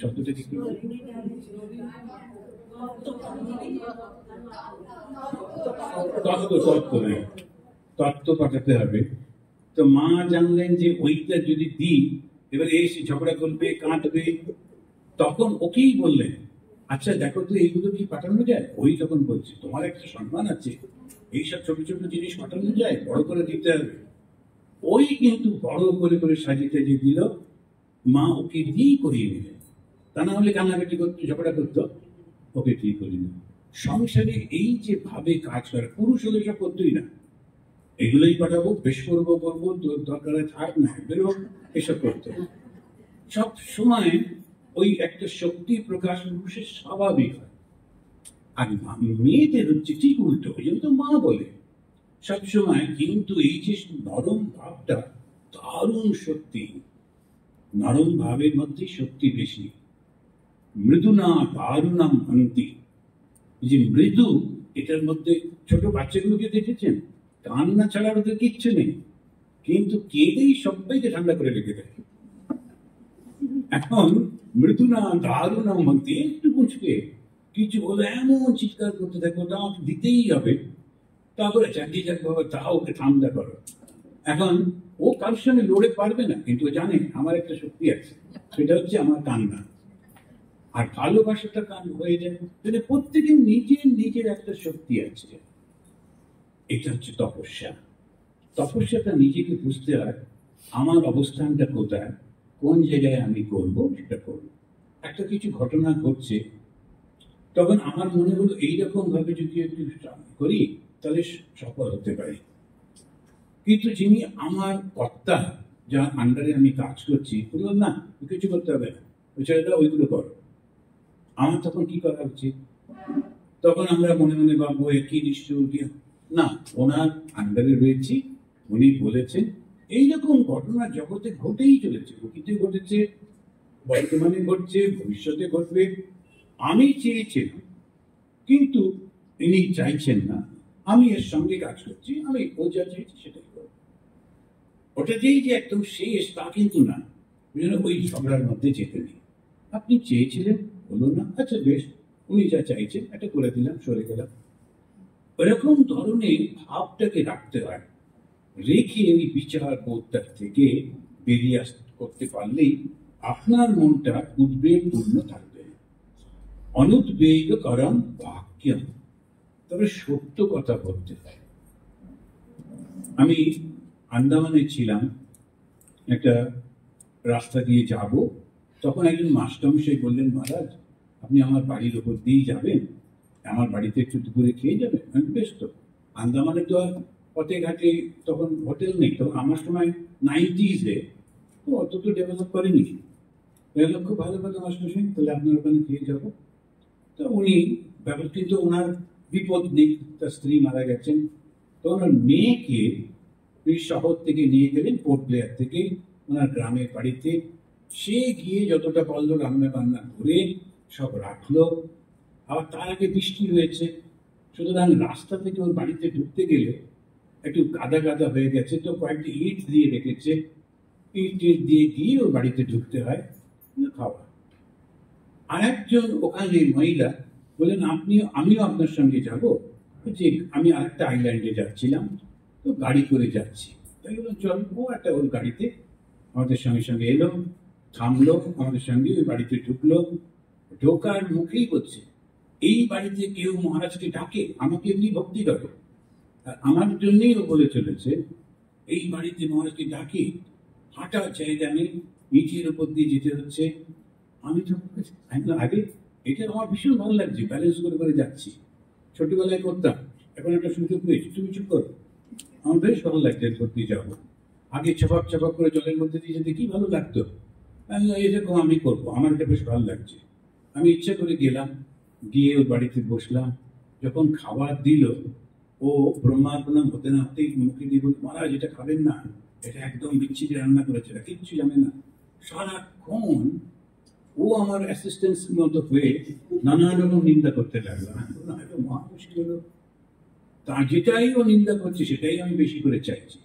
শব্দটা কি তত্ত্ব পাঠাতে হবে। তো মা জানলেন যে ওইটা যদি দিই এবারে এসে ঝগড়া করবে, কাঁদবে, তখন ওকেই বললেন আচ্ছা দেখো তো এইগুলো কি পাঠানো যায়? ওই তখন বলছে তোমার একটা সম্মান আছে, এইসব ছোট ছোট জিনিস পাঠানো যায়, বড় করে দিতে হবে। ওই কিন্তু বড় করে করে সাজিয়ে যে দিল, মা ওকে দিয়েই করিয়ে নিলেন। তা না হলে কান্নাকাটি করতো, ঝগড়া করতো, ওকে ঠিক করি না। সংসারে এই যে ভাবে কাজ করে, পুরুষ হলে সব করতোই না, এগুলোই পাঠাবো, বেশ করবো করবো, তোর দরকারে থাক না বেরো, এসব করতো। সব সময় ওই একটা শক্তি প্রকাশ পুরুষের স্বাভাবিক হয়। আর মেয়েদের হচ্ছে ঠিক উল্টো, ওই জন্য তো মা বলে সবসময়। কিন্তু এই যে নরম ভাবটা দারুণ শক্তি, নরম ভাবের মধ্যে শক্তি বেশি। মৃদুনা দারুণাম হন্তি, যে মৃদু, এটার মধ্যে ছোট বাচ্চাগুলোকে দেখেছেন, কান্না ছাড়া ওদের কিচ্ছু নেই, কিন্তু কেঁদেই সবাইকে ঠান্ডা করে রেখে দেয়। এখন মৃদুনা দারুণাম হন্তি, একটু বুঝবে কিছু হলো এমন চিৎকার করতে থাকবে, ওটা আমাকে দিতেই হবে, তারপরে চালিয়ে যাক বাবা, তা ওকে ঠান্ডা করো। এখন ও কারোর সঙ্গে লড়ে পারবে না, কিন্তু ও জানে আমার একটা শক্তি আছে, সেটা হচ্ছে আমার কান্না। আর ভালোবাসাটা কান হয়ে যায়, মানে প্রত্যেকের নিজের নিজের একটা শক্তি আছে। এটা হচ্ছে তপস্যা। তপস্যাটা নিজেকে বুঝতে হয়, আমার অবস্থানটা কোথায়, কোন জায়গায় আমি করব, সেটা করবো। একটা কিছু ঘটনা ঘটছে, তখন আমার মনে হলো এইরকম ভাবে যদি একটু করি তাহলে সফল হতে পারি। কিন্তু যিনি আমার কর্তা, যার আন্ডারে আমি কাজ করছি, বললাম না কিছু করতে হবে না, ওই ছেলেটা ওইগুলো করো। আমার তখন কি করা উচিত? তখন আমরা মনে মনে ভাববো কি নিশ্চয় না, ওনার আন্ডারে রয়েছি, উনি বলেছেন। এইরকম ঘটনা জগতে ঘটেই চলেছে, অতীতে ঘটেছে, বর্তমানে ঘটছে, ভবিষ্যতে ঘটবে। আমি চেয়েছিলাম, কিন্তু ইনি চাইছেন না, আমি এর সঙ্গে কাজ করছি, আমি ও যা চাইছি সেটাই করব। ওটাতেই যে একদম শেষ তা কিন্তু না, ওই ঝগড়ার মধ্যে যেতে নেই। আপনি চেয়েছিলেন, বলুন না, আচ্ছা বেশ, উনি যা চাইছেন এটা করে দিলাম, সরে গেলাম। এরকম ধরনের ভাবটাকে রাখতে হয়, রেখে ওই বিচার বোধটা থেকে বেরিয়ে করতে পারলেই আপনার মনটা উদ্বেগপূর্ণ থাকবে। অনুদ্বেগ করম বাক্যম, তবে সত্য কথা বলতে হয়। আমি আন্দামানে ছিলাম, একটা রাস্তা দিয়ে যাব, তখন একজন মাস্টারমশাই বললেন, মহারাজ আপনি আমার বাড়ির ওপর দিয়েই যাবেন, আমার বাড়িতে একটু দুপুরে খেয়ে যাবেন। আমি বেশ, তো আন্দামানে তো আর পথে ঘাটে তখন হোটেল নেই, তো আমার সময় 90s-এ তো অত তো ডেভেলপ করেনি। খুব ভালো ভালো মাস্টারমশাই, তাহলে আপনার ওখানে খেয়ে যাবো। তো উনি ব্যাপার, কিন্তু ওনার বিপদ নেই, তার স্ত্রী মারা গেছেন, তো ওনার মেয়েকে ওই শহর থেকে নিয়ে গেলেন, পোর্ট ব্লেয়ার থেকে ওনার গ্রামের বাড়িতে। সে গিয়ে যতটা পারলো রান্না বান্না করে সব রাখলো। আবার তার আগে বৃষ্টি হয়েছে, সুতরাং রাস্তা থেকে ওর বাড়িতে ঢুকতে গেলে একটু কাদা কাদা হয়ে গেছে, তো কয়েকটি ইট দিয়ে রেখেছে, ইট দিয়ে গিয়ে ওর বাড়িতে ঢুকতে হয় খাওয়া। আর একজন ওখানে মহিলা বললেন, আমিও আপনার সঙ্গে যাবো, যে আমি আরেকটা আইল্যান্ডে যাচ্ছিলাম, তো গাড়ি করে যাচ্ছি। তাই বললাম চল, ও একটা ওর গাড়িতে আমাদের সঙ্গে সঙ্গে এলো, থামলো আমাদের সঙ্গে, ওই বাড়িতে ঢুকলো। ঢোকার মুখেই বলছে, এই বাড়িতে কেউ মহারাজকে ডাকে, আমাকে এমনি ভক্তি করে, আর আমার জন্যই ও বলে চলেছে এই বাড়িতে মহারাজকে ডাকে, হাঁটার জায়গা নেই, ইটের উপর দিয়ে যেতে হচ্ছে। আমি তো আগে এটা আমার ভীষণ ভালো লাগছে, ব্যালেন্স করে করে যাচ্ছি, ছোটবেলায় করতাম, এখন একটা সুযোগ পেয়েছি, তুমি চুপ করো। আমার বেশ ভালো লাগছে এরপর দিয়ে যাবো। আগে ছপাক ছপাক করে জলের মধ্যে দিয়ে যেতে কি ভালো লাগতো, এরকম আমি করবো, আমার এটা বেশ ভালো লাগছে। আমি ইচ্ছা করে গেলাম, গিয়ে ওর বাড়িতে বসলাম। যখন খাবার দিল, ও ব্রহ্মার প্রণাম হতে না হতেই মুখে দিয়ে বলল, মহারাজ এটা খাবেন না, এটা একদম বিচ্ছিরি রান্না করেছে, এটা কিচ্ছু জানে না। সারাক্ষণ ও আমার অ্যাসিস্ট্যান্স মতো হয়ে নানা রকম নিন্দা করতে লাগলো। মহা মুশকিল হলো, তা যেটাই ও নিন্দা করছে সেটাই আমি বেশি করে চাইছি।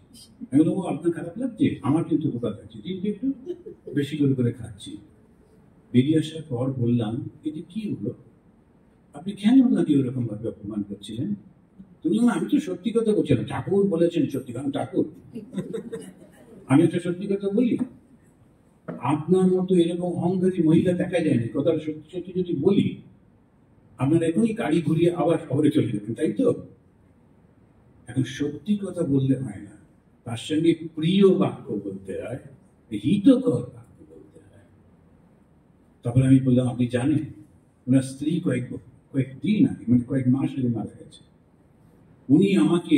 আমি বললাম, ও আপনার খারাপ লাগছে, আমার কিন্তু উপকার লাগছে, কিন্তু একটু বেশি করে করে খাচ্ছি। বেরিয়ে আসার পর বললাম, এটা কি হলো, আপনি কেন ওনাকে ওরকম ভাবে অপমান করছিলেন? তুমি না, আমি তো সত্যি কথা বলছিলাম, ঠাকুর বলেছেন সত্যি, কারণ ঠাকুর, আমি তো সত্যি কথা বলি। আপনার মতো এরকম অহংকারী মহিলা দেখা যায়নি, কথাটা সত্যি সত্যি যদি বলি আপনার এখনই গাড়ি ঘুরিয়ে আবার শহরে চলে যাবেন, তাই তো? এখন সত্যি কথা বললে হয় না, তার সঙ্গে প্রিয় বাক্য বলতে হয়, হিতকর বাক্য বলতে হয়। তারপরে আমি বললাম, আপনি জানেন ওনার স্ত্রী কয়েকদিন আগে, মানে কয়েক মাস আগে মারা গেছে। উনি আমাকে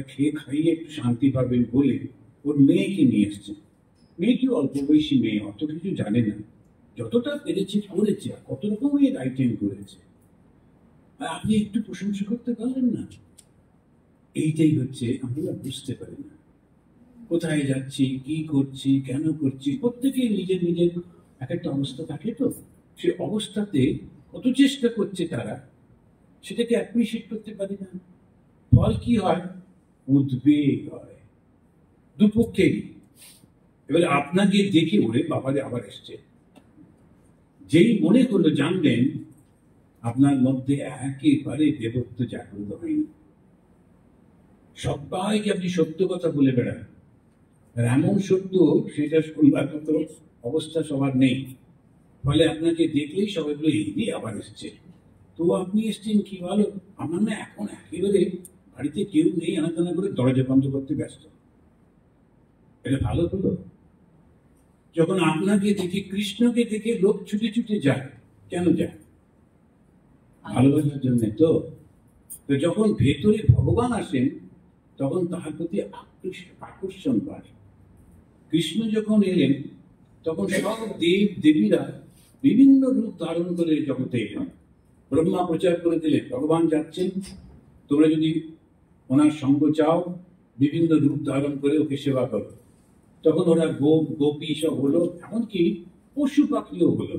খেয়ে খাইয়ে একটু শান্তি পাবেন বলে ওর মেয়েকে নিয়ে এসছেন। মেয়েটি অল্প বয়সী মেয়ে, অত কিছু জানে না, যতটা পেরেছে করেছে, আর কত রকমের আইটেম করেছে, আর আপনি একটু প্রশংসা করতে পারলেন না। এইটাই হচ্ছে আমরা বুঝতে পারি না কোথায় যাচ্ছি, কি করছি, কেন করছি। প্রত্যেকেই নিজের নিজের এক একটা অবস্থা থাকে, তো সে অবস্থাতে কত চেষ্টা করছে তারা, সেটাকে অ্যাপ্রিসিয়েট করতে পারি না। ফল কি হয়? উদ্বেগ হয় দুপক্ষেরই। এবারে আপনাকে দেখে ওরে বাবারে আবার এসছে, যেই মনে করলো, জানবেন আপনার মধ্যে একেবারে দেবত্ব জাগ্রত হয়নি। সবাইকে আপনি সত্য কথা বলে বেড়ান, আর এমন সত্য সেটা শুনবার মতো অবস্থা সবার নেই। ফলে আপনাকে দেখলেই সবাই বলে, এই আবার এসছে। তো আপনি এসছেন কি ভালো, আমার না এখন একেবারে বাড়িতে কেউ নেই, আনাদানা করে দরজা বন্ধ করতে ব্যস্ত। এটা ভালো হলো? যখন আপনাকে দেখে, কৃষ্ণকে দেখে লোক ছুটে ছুটে যায়, কেন যায়? ভালোবাসার জন্য। তো যখন ভেতরে ভগবান আসেন তখন তাহার প্রতি আকর্ষণ বাড়ে। কৃষ্ণ যখন এলেন তখন সব দেব দেবীরা বিভিন্ন রূপ ধারণ করে জগতে এলেন। ব্রহ্মা প্রচার করে দিলেন, ভগবান যাচ্ছেন, তোমরা যদি ওনার সঙ্গ চাও বিভিন্ন রূপ ধারণ করে ওকে সেবা করো। তখন ওরা গোপী সব হলো, এমনকি পশু পাখিও হলো।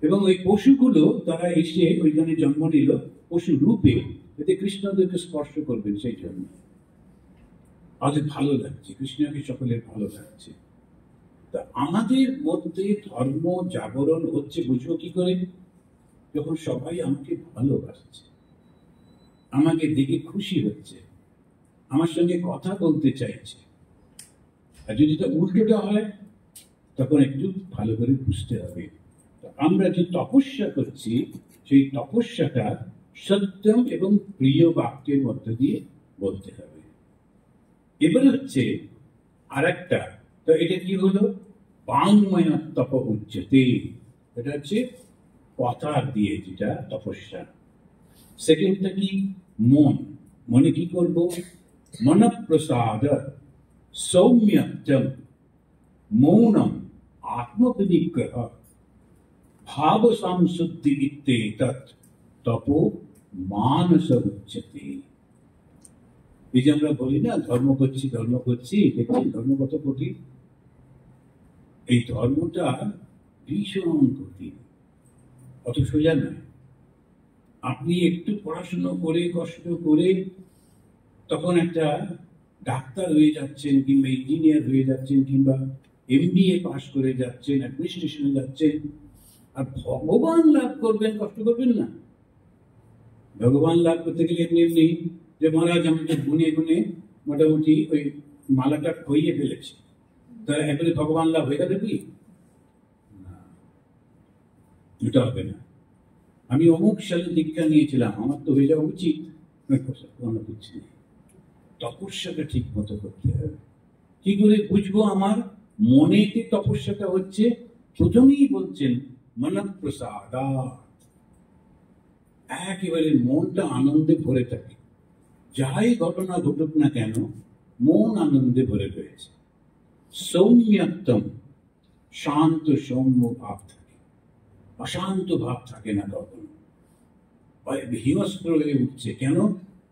এবং ওই পশুগুলো তারা এসে ওইখানে জন্ম নিল পশু রূপে, এতে কৃষ্ণদেরকে স্পর্শ করবেন। সেই জন্য আমাদের ভালো লাগছে, কৃষ্ণকে সকলের ভালো লাগছে। তা আমাদের মধ্যে ধর্ম জাগরণ হচ্ছে, বুঝবো কি করে? যখন সবাই আমাকে ভালোবাসছে, আমাকে দেখে খুশি হচ্ছে, আমার সঙ্গে কথা বলতে চাইছে। আর যদি তা উল্টোটা হয় তখন একটু ভালো করে বুঝতে হবে। আমরা যে তপস্যা করছি সেই তপস্যাটা সত্যম এবং প্রিয় বাক্যের মধ্য দিয়ে বলতে হবে। এবারে হচ্ছে আর একটা, তো এটা কি হলো? বাংময় তপ উচ্চতে, এটা হচ্ছে কথা দিয়ে যেটা তপস্যা। সেকেন্ডটা কি? মন। মনে কি করবো? মনঃপ্রসাদ, সৌম্যত্বম, মৌনম, আত্মবিনিগ্রহ, ভাব সংশুদ্ধি ইত্যেতৎ তপো মানস উচ্যতে। এই যে আমরা বলি না, ধর্ম করছি দেখছি ধর্ম কত কঠিন। এই ধর্মটা ভীষণ কঠিন, অত সোজা নয়। আপনি একটু পড়াশুনো করে, কষ্ট করে তখন একটা ডাক্তার হয়ে যাচ্ছেন, কিংবা ইঞ্জিনিয়ার হয়ে যাচ্ছেন, কিংবা MBA পাশ করে যাচ্ছেন, অ্যাডমিনিস্ট্রেশনে যাচ্ছেন, আর ভগবান লাভ করবেন, কষ্ট করবেন না? ভগবান লাভ করতে গেলে এমনি এমনি যে মহারাজ আমাকে গুনে গুনে মোটামুটি ওই মালাটা খইয়ে ফেলেছে, তারা একবারে ভগবান লাভ হয়ে যাবে কি? এটা হবে না। আমি অমুক সালে দীক্ষা নিয়েছিলাম, আমার তো হয়ে যাওয়া উচিত, কোনো কিছু নেই। তপস্যাটা ঠিক মতো করতে হবে। কি করে বুঝবো আমার মনেতে তপস্যাটা হচ্ছে? প্রথমেই বলছেন মনঃপ্রসাদ, একেবারে মনটা আনন্দে ভরে থাকে। যাই ঘটনা ঘটুক না কেন মন আনন্দে ভরে রয়েছে। সৌম্যত্বম, শান্ত সৌম্য ভাব থাকে, অশান্ত ভাব থাকে না কখনো। হিংস্র হয়ে উঠছে কেন?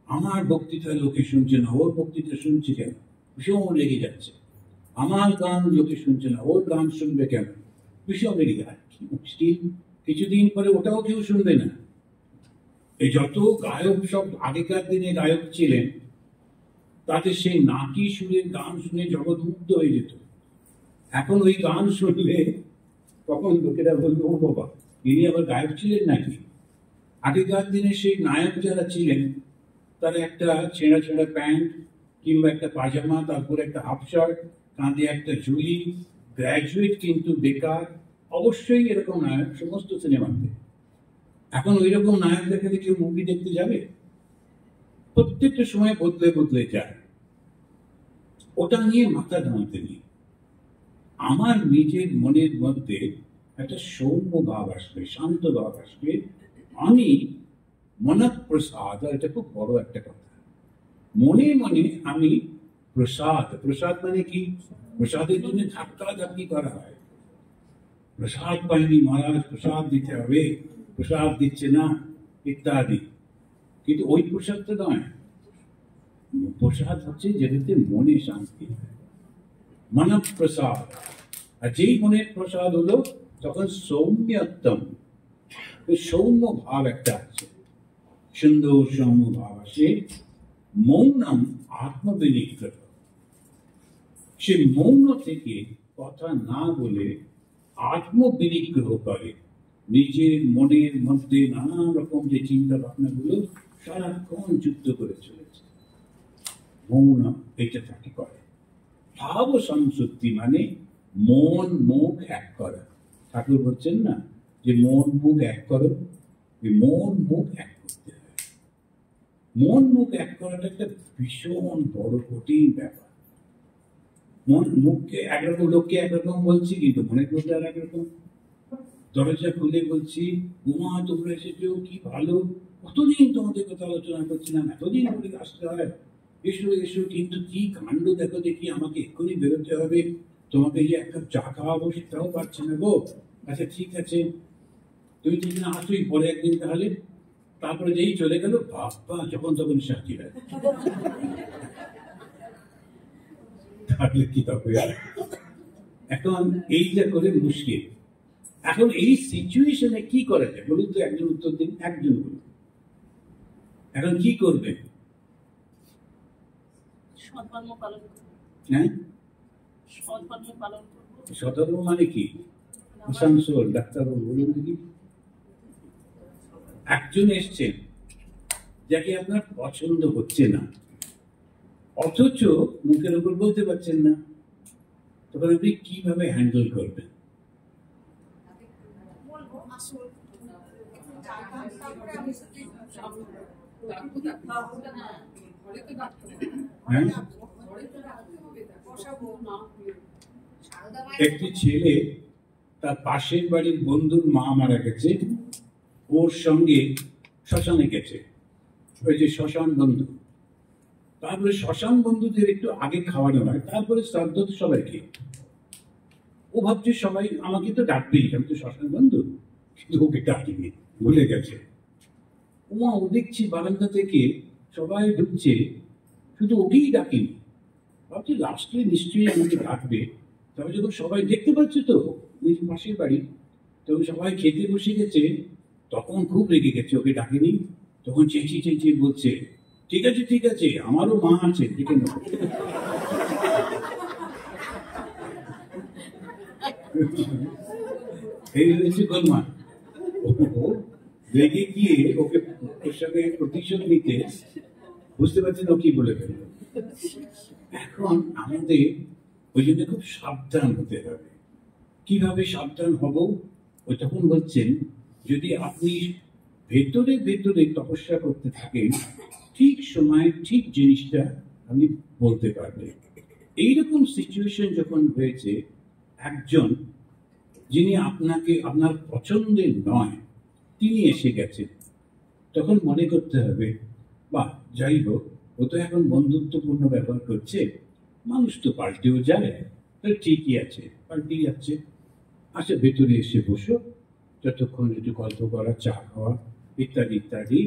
আমার বক্তৃতা লোকে শুনছে না, ওর বক্তৃতা শুনছে কেন? ভীষণ রেগে যাচ্ছে। আমার গান লোকে শুনছে না, ওর গান শুনবে কেন? ভীষণ রেগে যাচ্ছে। কিছুদিন পরে ওটাও কেউ শুনবে না। এই যত গায়ক সব আগেকার দিনে গায়ক ছিলেন, তাতে সেই নাকি সুরের গান শুনে জগৎ মুগ্ধ হয়ে যেত। এখন ওই গান শুনলে তখন লোকেরা বলবে, ও বাবা, ইনি আবার গায়ক ছিলেন নাকি? আগেকার দিনে সেই নায়ক যারা ছিলেন তারা একটা ছেঁড়া ছেঁড়া প্যান্ট কিংবা একটা পাজামা, তারপরে একটা হাফ শার্ট, কাঁধে একটা ঝুলি, গ্র্যাজুয়েট কিন্তু বেকার, অবশ্যই এরকম নায়ক সমস্ত সিনেমাতে। এখন ওই রকম নায়ক দেখে কেউ মুভি দেখতে যাবে? প্রত্যেকটা সময় বদলে বদলে যায়। ওটা নিয়ে মাথা ঘামাতে নেই। আমার নিজের মনের মধ্যে একটা সৌম্য ভাব আসবে, শান্ত ভাব আসবে। আমি মনঃপ্রসাদ, এটা খুব বড় একটা কথা, মনে মনে আমি প্রসাদ, প্রসাদ মানে কি? প্রসাদের জন্য ধাক্কা ধাক্কি করা হয়, প্রসাদ পাইনি মহারাজ, প্রসাদ দিতে হবে, প্রসাদ দিচ্ছে না ইত্যাদি। কিন্তু ওই প্রসাদটা নয়, প্রসাদ হচ্ছে যেটাতে মনে শান্তি হয়, মনঃপ্রসাদ। আর যেই মনের প্রসাদ হলো তখন সৌম্যত্তম, সৌম্য ভাব একটা আছে, সুন্দর সৌম্য ভাব আসে। মৌনম আত্মবিনিগ্রহ, সে মৌন থেকে কথা না বলে আত্মবিনিগ্রহ করে, নিজের মনের মধ্যে নানা রকম যে চিন্তা ভাবনা গুলো সারাক্ষণ যুদ্ধ করে চলেছে, মৌন এটা তাকে করে। ভাব সংশুদ্ধি মানে মন মুখ এক করা। ঠাকুর বলছেন না যে মন মুখ এক করো, মন মুখ এক করতে হয়। মন মুখ এক করাটা একটা ভীষণ বড় কঠিন ব্যাপার। মন মুখকে একরকম, লোককে একরকম বলছি, কিন্তু মনের মধ্যে আর একরকম। দরজা খুলে বলছি, উমা তোমরা এসেছো, কি ভালো, কতদিন তোমাদের কথা আলোচনা করছিলাম, এতদিন করে আসতে হয়, এসো এসো, কিন্তু কি কাণ্ড দেখো দেখি, আমাকে এক্ষুনি বেরোতে হবে, তোমাকে যে একটা চা খাওয়াবো সেটাও পারছে না গো। আচ্ছা ঠিক আছে, তুমি ঠিক না আসোই পরে একদিন তাহলে। তারপরে যেই চলে গেল, বাপ্পা যখন তখন সাথী হয়, তাহলে কি তবে। এখন এইটা করে মুশকিল। এখন এই সিচুয়েশনে কি করা যায় বলুন তো, একজন উত্তর দিন, একজন বলুন। এখন কি করবে? হ্যাঁ, সধর্ম মানে কি? আসানসোল ডাক্তারবাবু বলুন দেখি। একজন এসছেন যাকে আপনার পছন্দ হচ্ছে না, অথচ মুখের উপর বলতে পারছেন না, তখন আপনি কিভাবে হ্যান্ডেল করবেন? একটি ছেলে তার পাশের বাড়ির বন্ধুর মা মারা গেছে, ওর সঙ্গে শ্মশানে গেছে, ওই যে শ্মশান বন্ধু। তারপরে শ্মশান বন্ধুদের একটু আগে খাওয়ানো হয়, তারপরে শ্রাদ্ধ তো সবাইকে। ও ভাবছে সবাই আমাকে তো ডাকবেই, আমি তো শ্মশান বন্ধু, কিন্তু ওকে ডাকিনি, ভুলে গেছে। ও দেখছি বারান্দা থেকে সবাই ঢুকছে, শুধু ওকেই ডাকিনি। ভাবছি লাস্টে নিশ্চয়ই আমাকে ডাকবে। তবে যখন সবাই দেখতে পাচ্ছে তো পাশের বাড়ি, তখন সবাই খেতে বসে গেছে, তখন খুব রেগে গেছে, ওকে ডাকেনি। তখন চেঁচিয়ে চেঁচিয়ে বলছে, ঠিক আছে ঠিক আছে, আমারও মা আছে, ডেকে নেব। এই হয়েছে গোলমাল। রেগে গিয়ে ওকে, ওর সঙ্গে প্রতিশোধ নিতে, বুঝতে পারছেন ও কি বলে ফেলল। এখন আমাদের ওই জন্য খুব সাবধান হতে হবে। কিভাবে সাবধান হব? ওই তখন বলছেন, যদি আপনি ভেতরে ভেতরে তপস্যা করতে থাকেন, ঠিক সময় ঠিক জিনিসটা আপনি বলতে পারবেন। এইরকম সিচুয়েশন যখন হয়েছে, একজন যিনি আপনাকে, আপনার পছন্দের নয়, তিনি এসে গেছেন, তখন মনে করতে হবে, বা যাই হোক, ও তো এখন বন্ধুত্বপূর্ণ ব্যবহার করছে, মানুষ তো পাল্টেও যায়, তো ঠিকই আছে, পাল্টে যাচ্ছে। আচ্ছা ভেতরে এসে বসো, যতক্ষণ একটু গল্প করা, চা খাওয়া ইত্যাদি ইত্যাদি।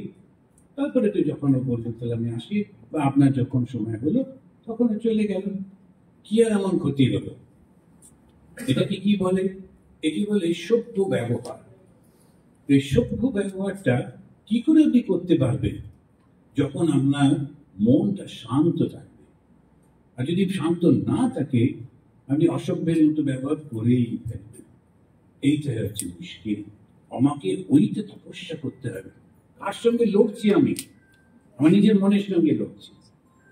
তারপরে তো যখন ও বললো তাহলে আমি আসি, বা আপনার যখন সময় হলো তখন চলে গেল, কি আর এমন ক্ষতি হলো? এটাকে কি বলে? এটি বলে সভ্য ব্যবহার। এই সভ্য ব্যবহারটা কি করে আপনি করতে পারবেন? যখন আপনার মনটা শান্ত থাকবে। আর যদি শান্ত না থাকে, আপনি অসভ্যের মতো ব্যবহার করেই ফেলবেন। এইটা হচ্ছে মুশকিল। আমাকে ওইটা তপস্যা করতে হবে। কার সঙ্গে লড়ছি আমি? আমার নিজের মনের সঙ্গে লড়ছি,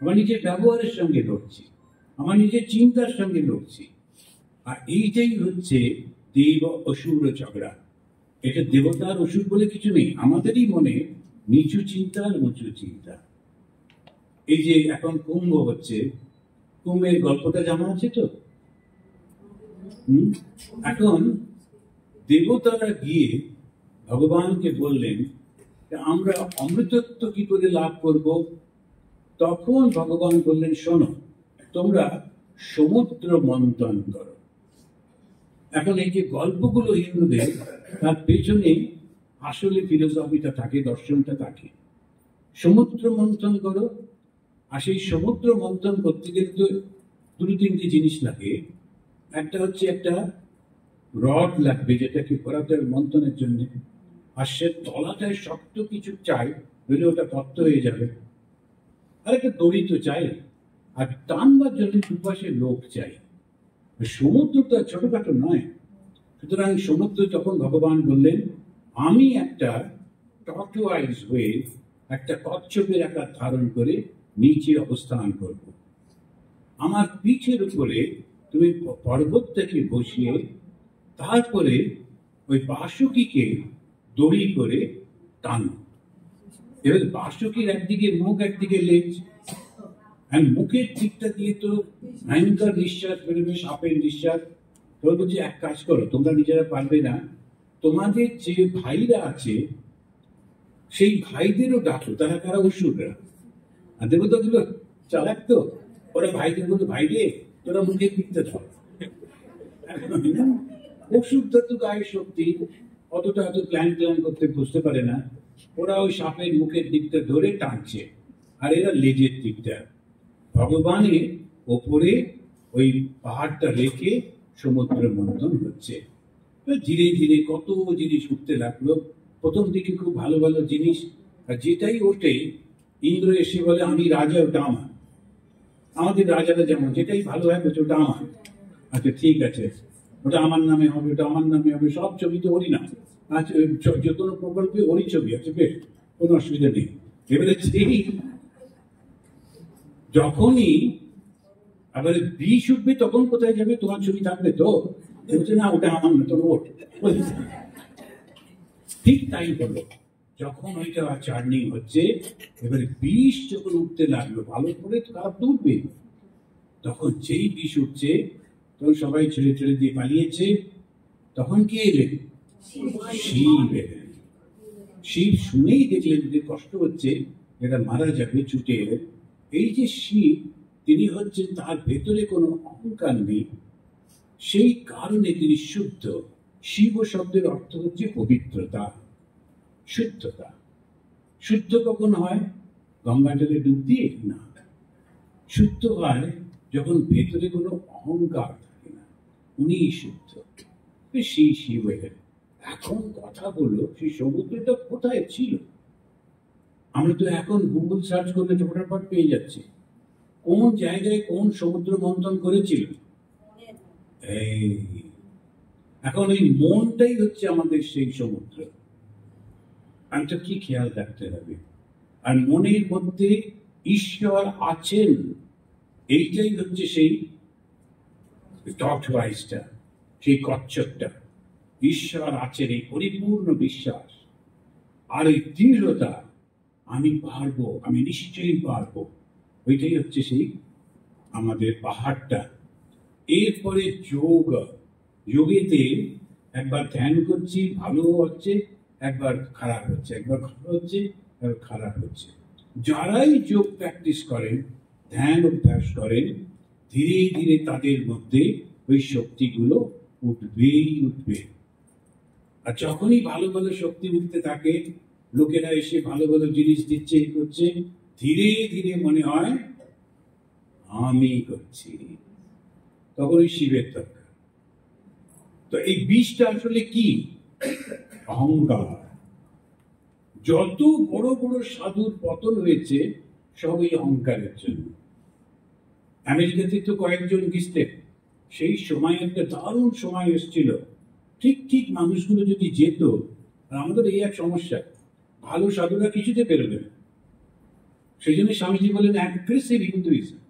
আমার নিজের ব্যবহারের সঙ্গে লড়ছি, আমার নিজের চিন্তার সঙ্গে লড়ছি। আর এইটাই হচ্ছে দেব অসুর ঝগড়া। এটা দেবতার অসুর বলে কিছু নেই, আমাদেরই মনে নিচু চিন্তা আর উঁচু চিন্তা। এই যে এখন কুম্ভ হচ্ছে, কুম্ভের গল্পটা জানা আছে তো? এখন দেবতারা গিয়ে ভগবানকে বললেন যে আমরা অমৃতত্ব কি করে লাভ করব। তখন ভগবান বললেন, শোনো, তোমরা সমুদ্র মন্থন করো। এখন এই যে গল্পগুলো হিন্দুদের, তার পেছনে আসলে ফিলোসফিটা থাকে, দর্শনটা থাকে। সমুদ্র মন্থন করো, আর সেই সমুদ্র মন্থন করতে গেলে তো দুটো তিনটে জিনিস লাগে। একটা হচ্ছে একটা রড লাগবে, যেটাকে ঘোরাতে মন্থনের জন্য, আর সে তলাটায় শক্ত কিছু চাই, নইলে ওটা তত্ত্ব হয়ে যাবে। আর একটা দড়ি তো চাই, আর টানবার জন্য দুপাশে লোক চাই। সমুদ্র তো ছোটখাটো নয়। সুতরাং সমুদ্র যখন ভগবান বললেন, আমি একটা টর্টোয়াইজ হয়ে একটা কচ্ছপের আকার ধারণ করে নিচে অবস্থান করব, আমার পিঠের উপরে তুমি পর্বতটাকে বসিয়ে তারপরে ওই বাসুকিকে দড়ি করে টানো। এবার বাসুকির একদিকে মুখ, একদিকে লেজ, আর মুখের দিকটা দিয়ে তো ভয়ঙ্কর নিঃশ্বাস বেরোবে, সাপের নিঃশ্বাস। তোর বলছি, এক কাজ করো, তোমরা নিজেরা পারবে না, তোমাদের যে ভাইরা আছে সেই ভাইদেরও ডাকো। তারা কারা? অসুররা। আর দেবতাগুলো চালাক তো, ওরা ভাইদের বলতো, ভাই রে তোরা মুখের দিকটা ধর। অসুরটা তো গায়ের শক্তি, অতটা এত প্ল্যান করতে বুঝতে পারে না। ওরা ওই সাপের মুখের দিকটা ধরে টানছে, আর এরা লেজের দিকটা। ভগবানের ওপরে ওই পাহাড়টা রেখে সমুদ্র মন্থন হচ্ছে। ধীরে ধীরে কত জিনিস উঠতে লাগলো। প্রথম দিকে খুব ভালো ভালো জিনিস, আর যেটাই ওঠে ইন্দ্র এসে বলে, আমি রাজা, ওটা আমার। আমাদের রাজারা যেমন যেটাই ভালো হয় বলছে ওটা আমার। আচ্ছা ঠিক আছে, ওটা আমার নামে হবে, ওটা আমার নামে হবে, সব ছবি তো ওরই নাম। আচ্ছা যে কোনো প্রকল্পে ওরই ছবি আছে, বেশ, কোনো অসুবিধা নেই। এবারে সেই যখনই আবার বিষ উঠবে, তখন কোথায় যাবে? তোমার ছবি থাকবে তো? বলছে না, ওটা আমার না, তোর ওট। ঠিক তাই হলো, যখন ওইটা চার্নিং হচ্ছে, এবারে বিষ যখন উঠতে লাগলো, ভালো করে তো খারাপ তো উঠবে। তখন যেই বিষ উঠছে, তখন সবাই ছেড়ে ছেড়ে দিয়ে পালিয়েছে। তখন কে এলেন? শিব এলেন। শিব শুনেই দেখলেন যে কষ্ট হচ্ছে, এটা মারা যাবে, ছুটে এলেন। এই যে শিব, তিনি হচ্ছেন, তার ভেতরে কোনো অহংকার নেই, সেই কারণে তিনি শুদ্ধ। শিব শব্দের অর্থ হচ্ছে পবিত্রতা, শুদ্ধতা। শুদ্ধ কখন হয়? গঙ্গা জলে ডুব দিয়ে না। শুদ্ধ হয় যখন ভেতরে কোনো অহংকার থাকে না, উনি শুদ্ধ। সেই শিব এলেন। এখন কথা হলো, সেই সমুদ্রটা কোথায় ছিল? আমরা তো এখন গুগল সার্চ করলে ফটাফট পেয়ে যাচ্ছি কোন জায়গায় কোন সমুদ্র মন্থন করেছিল। এই এখন ওই মনটাই হচ্ছে আমাদের সেই সমুদ্র। একটা কি খেয়াল রাখতে হবে, আর মনের মধ্যে ঈশ্বর আছেন, এইটাই হচ্ছে সেই টর্টোয়াইজটা, সেই কচ্ছপটা। ঈশ্বর আছেন, এই পরিপূর্ণ বিশ্বাস আর এই দৃঢ়তা, আমি পারবো, আমি নিশ্চয়ই পারবো, ওইটাই হচ্ছে সেই আমাদের পাহাড়টা। এরপরে যোগ, যোগেতে একবার ধ্যান করছি, ভালো হচ্ছে, একবার খারাপ হচ্ছে, একবার ভালো হচ্ছে, একবার খারাপ হচ্ছে। যারাই যোগ প্র্যাকটিস করেন, ধ্যান অভ্যাস করেন, ধীরে ধীরে তাদের মধ্যে ওই শক্তিগুলো উঠবেই উঠবে। আর যখনই ভালো ভালো শক্তি উঠতে থাকে, লোকেরা এসে ভালো ভালো জিনিস দিচ্ছে, করছে, ধীরে ধীরে মনে হয় আমি করছি, তখন ওই শিবের দরকার। তো এই বিষটা আসলে কি? অহংকার। যত বড় বড় সাধুর পতন হয়েছে, সব এই অহংকারের জন্য। আমেরিকাতে তো কয়েকজন গিয়েছিলেন, সেই সময় একটা দারুণ সময় এসেছিল। ঠিক ঠিক মানুষগুলো যদি যেত, আর আমাদের এই এক সমস্যা, ভালো সাধুরা কিছুতে বেরোবে না। সেই জন্য স্বামীজি বলেন অ্যাগ্রেসিভ হিন্দুইজম।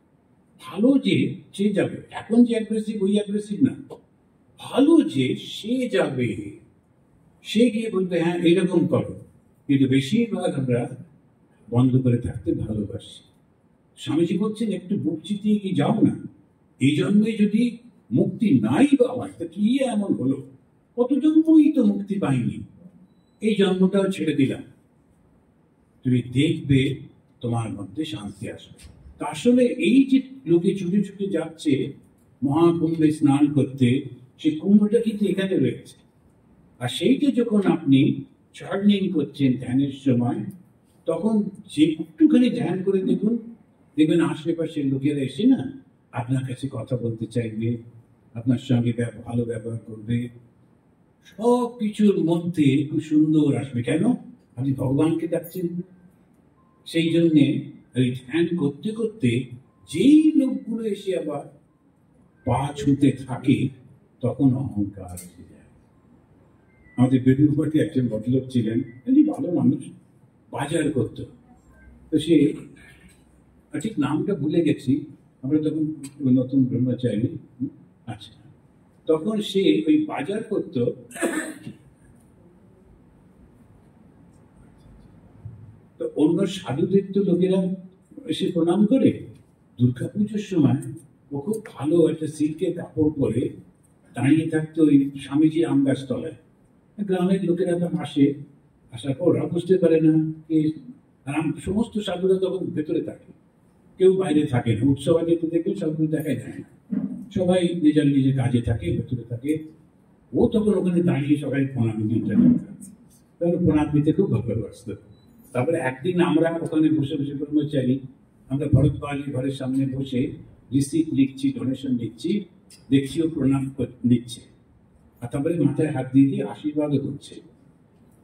ভালো যে সে যাবে, এখন যে অ্যাগ্রেসিভ, ওই অ্যাগ্রেসিভ না, ভালো যে সে যাবে, সে গিয়ে বলবে হ্যাঁ এরকম করো। কিন্তু বেশিরভাগ আমরা বন্ধ করে থাকতে ভালোবাসি। স্বামীজি বলছেন একটু বুক চিতিয়ে কি যাও না। এই জন্যই যদি মুক্তি নাই বা হয়, তা কি এমন হলো? কত জন্মই তো মুক্তি পাইনি, এই জন্মটাও ছেড়ে দিলাম, তুমি দেখবে তোমার মধ্যে শান্তি আসবে। তা আসলে এই যে লোকে ছুটে ছুটে যাচ্ছে মহাকুম্ভে স্নান করতে, সেই কুম্ভটা কিন্তু এখানে রয়েছে। আর সেইটা যখন আপনি চার্নিং করছেন ধ্যানের সময়, তখন যে একটুখানি ধ্যান করে দেখুন, দেখবেন আশেপাশের লোকেরা এসে না আপনার কাছে কথা বলতে চাইবে, আপনার সঙ্গে ভালো ব্যবহার করবে, সব কিছুর মধ্যে খুব সুন্দর আসবে। কেন? আপনি ভগবানকে ডাকছেন। সেই জন্যে ওই ধ্যান করতে করতে যেই লোকগুলো এসে আবার পা ছুঁতে থাকে, তখন অহংকার এসে যায়। আমাদের বেদুরপাটি একজন ভদ্রলোক ছিলেন, উনি ভালো মানুষ, বাজার করত। তো সে ঠিক নামটা ভুলে গেছি, আমরা তখন নতুন ব্রহ্মচারী। আচ্ছা, তখন সে ওই বাজার করত, তো অন্য সাধুদের তো লোকেরা এসে প্রণাম করে। দুর্গা পুজোর সময় ও খুব ভালো একটা সিল্কের কাপড় পরে দাঁড়িয়ে থাকতো ওই স্বামীজি আম গাছ তলায়। গ্রামের লোকেরা তো আসে, আসার পর ওরা বুঝতে পারে না কি, আর সমস্ত সাধুরা তখন ভেতরে থাকে, কেউ বাইরে থাকে না। উৎসব আগে তো দেখবে সবগুলো দেখাই যায় না, সবাই নিজের নিজের কাজে থাকে, ভেতরে থাকে। ও তখন ওখানে দাঁড়িয়ে সবাই প্রণাম দিতে, তখন প্রণাম দিতে খুব ভালোবাসত। তারপরে একদিন আমরা ওখানে বসে বসে ব্রহ্মচারী, আমরা ভরতবাড়ির ঘরের সামনে বসে রিসিপ্ট লিখছি, ডোনেশন লিখছি, দেখছি ও প্রণাম নিচ্ছে, আর তারপরে মাথায় হাত দিয়ে দিয়ে আশীর্বাদও করছে।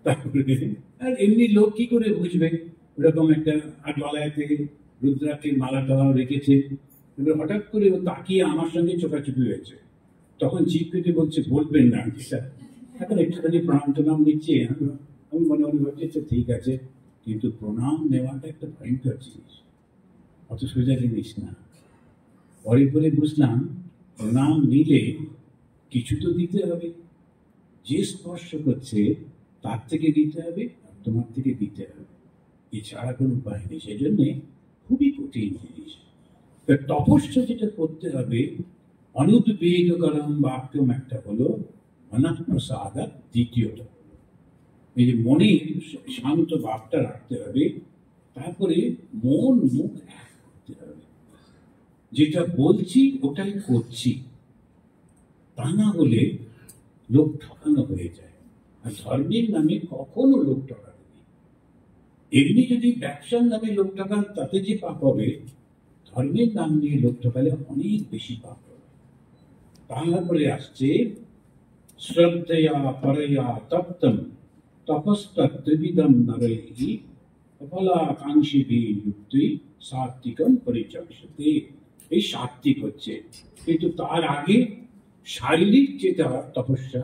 তারপরে আর এমনি লোক কি করে বুঝবে, ওরকম একটা গলায়তে রুদ্রাক্ষের মালা টালা রেখেছে। এবার হঠাৎ করে ও তাকিয়ে আমার সঙ্গে চোখাচুকি হয়েছে, তখন জিভ কেটে বলছে, বলবেন না স্যার, এখন একটুখানি প্রণাম টনাম নিচ্ছে। আমি মনে মনে ভাবছি ঠিক আছে, কিন্তু প্রণাম নেওয়াটা একটা ভয়ঙ্কর জিনিস, অত সোজা জিনিস না। পরে পরে বুঝলাম, প্রণাম নিলে কিছু তো দিতে হবে, যে স্পর্শ করছে তার থেকে দিতে হবে, আর তোমার থেকে দিতে হবে, এছাড়া কোনো উপায় নেই। সেই জন্যে খুবই কঠিন জিনিস। তপস্যা যেটা করতে হবে, অনুদ্বেগকরম বাক্যম একটা হলো, অনাত্মসাদা দ্বিতীয়টা। এই যে মনে শান্ত ভাবটা রাখতে হবে, তারপরে মন মুখ এক করতে হবে, যেটা বলছি ওটাই করছি, তা না হলে লোক ঠকানো হয়ে যায়। আর ধর্মের নামে কখনো লোক ঠকানো নেই। এমনি যদি ব্যবসার নামে লোক ঠকান তাতে যে পাপ হবে, ধর্মের নাম নিয়ে লোক ঠকালে অনেক বেশি পাপ হবে। তারপরে আসছে শ্রদ্ধয়া পরয়া তপ্তম তপস্তত্ত্বিদম নরৈহি ফলাকাঙ্ক্ষিভিঃ যুক্তৈ সাত্বিকম পরিচক্ষতে। এই সাত্বিক হচ্ছে, কিন্তু তার আগে শারীরিক যেটা তপস্যা,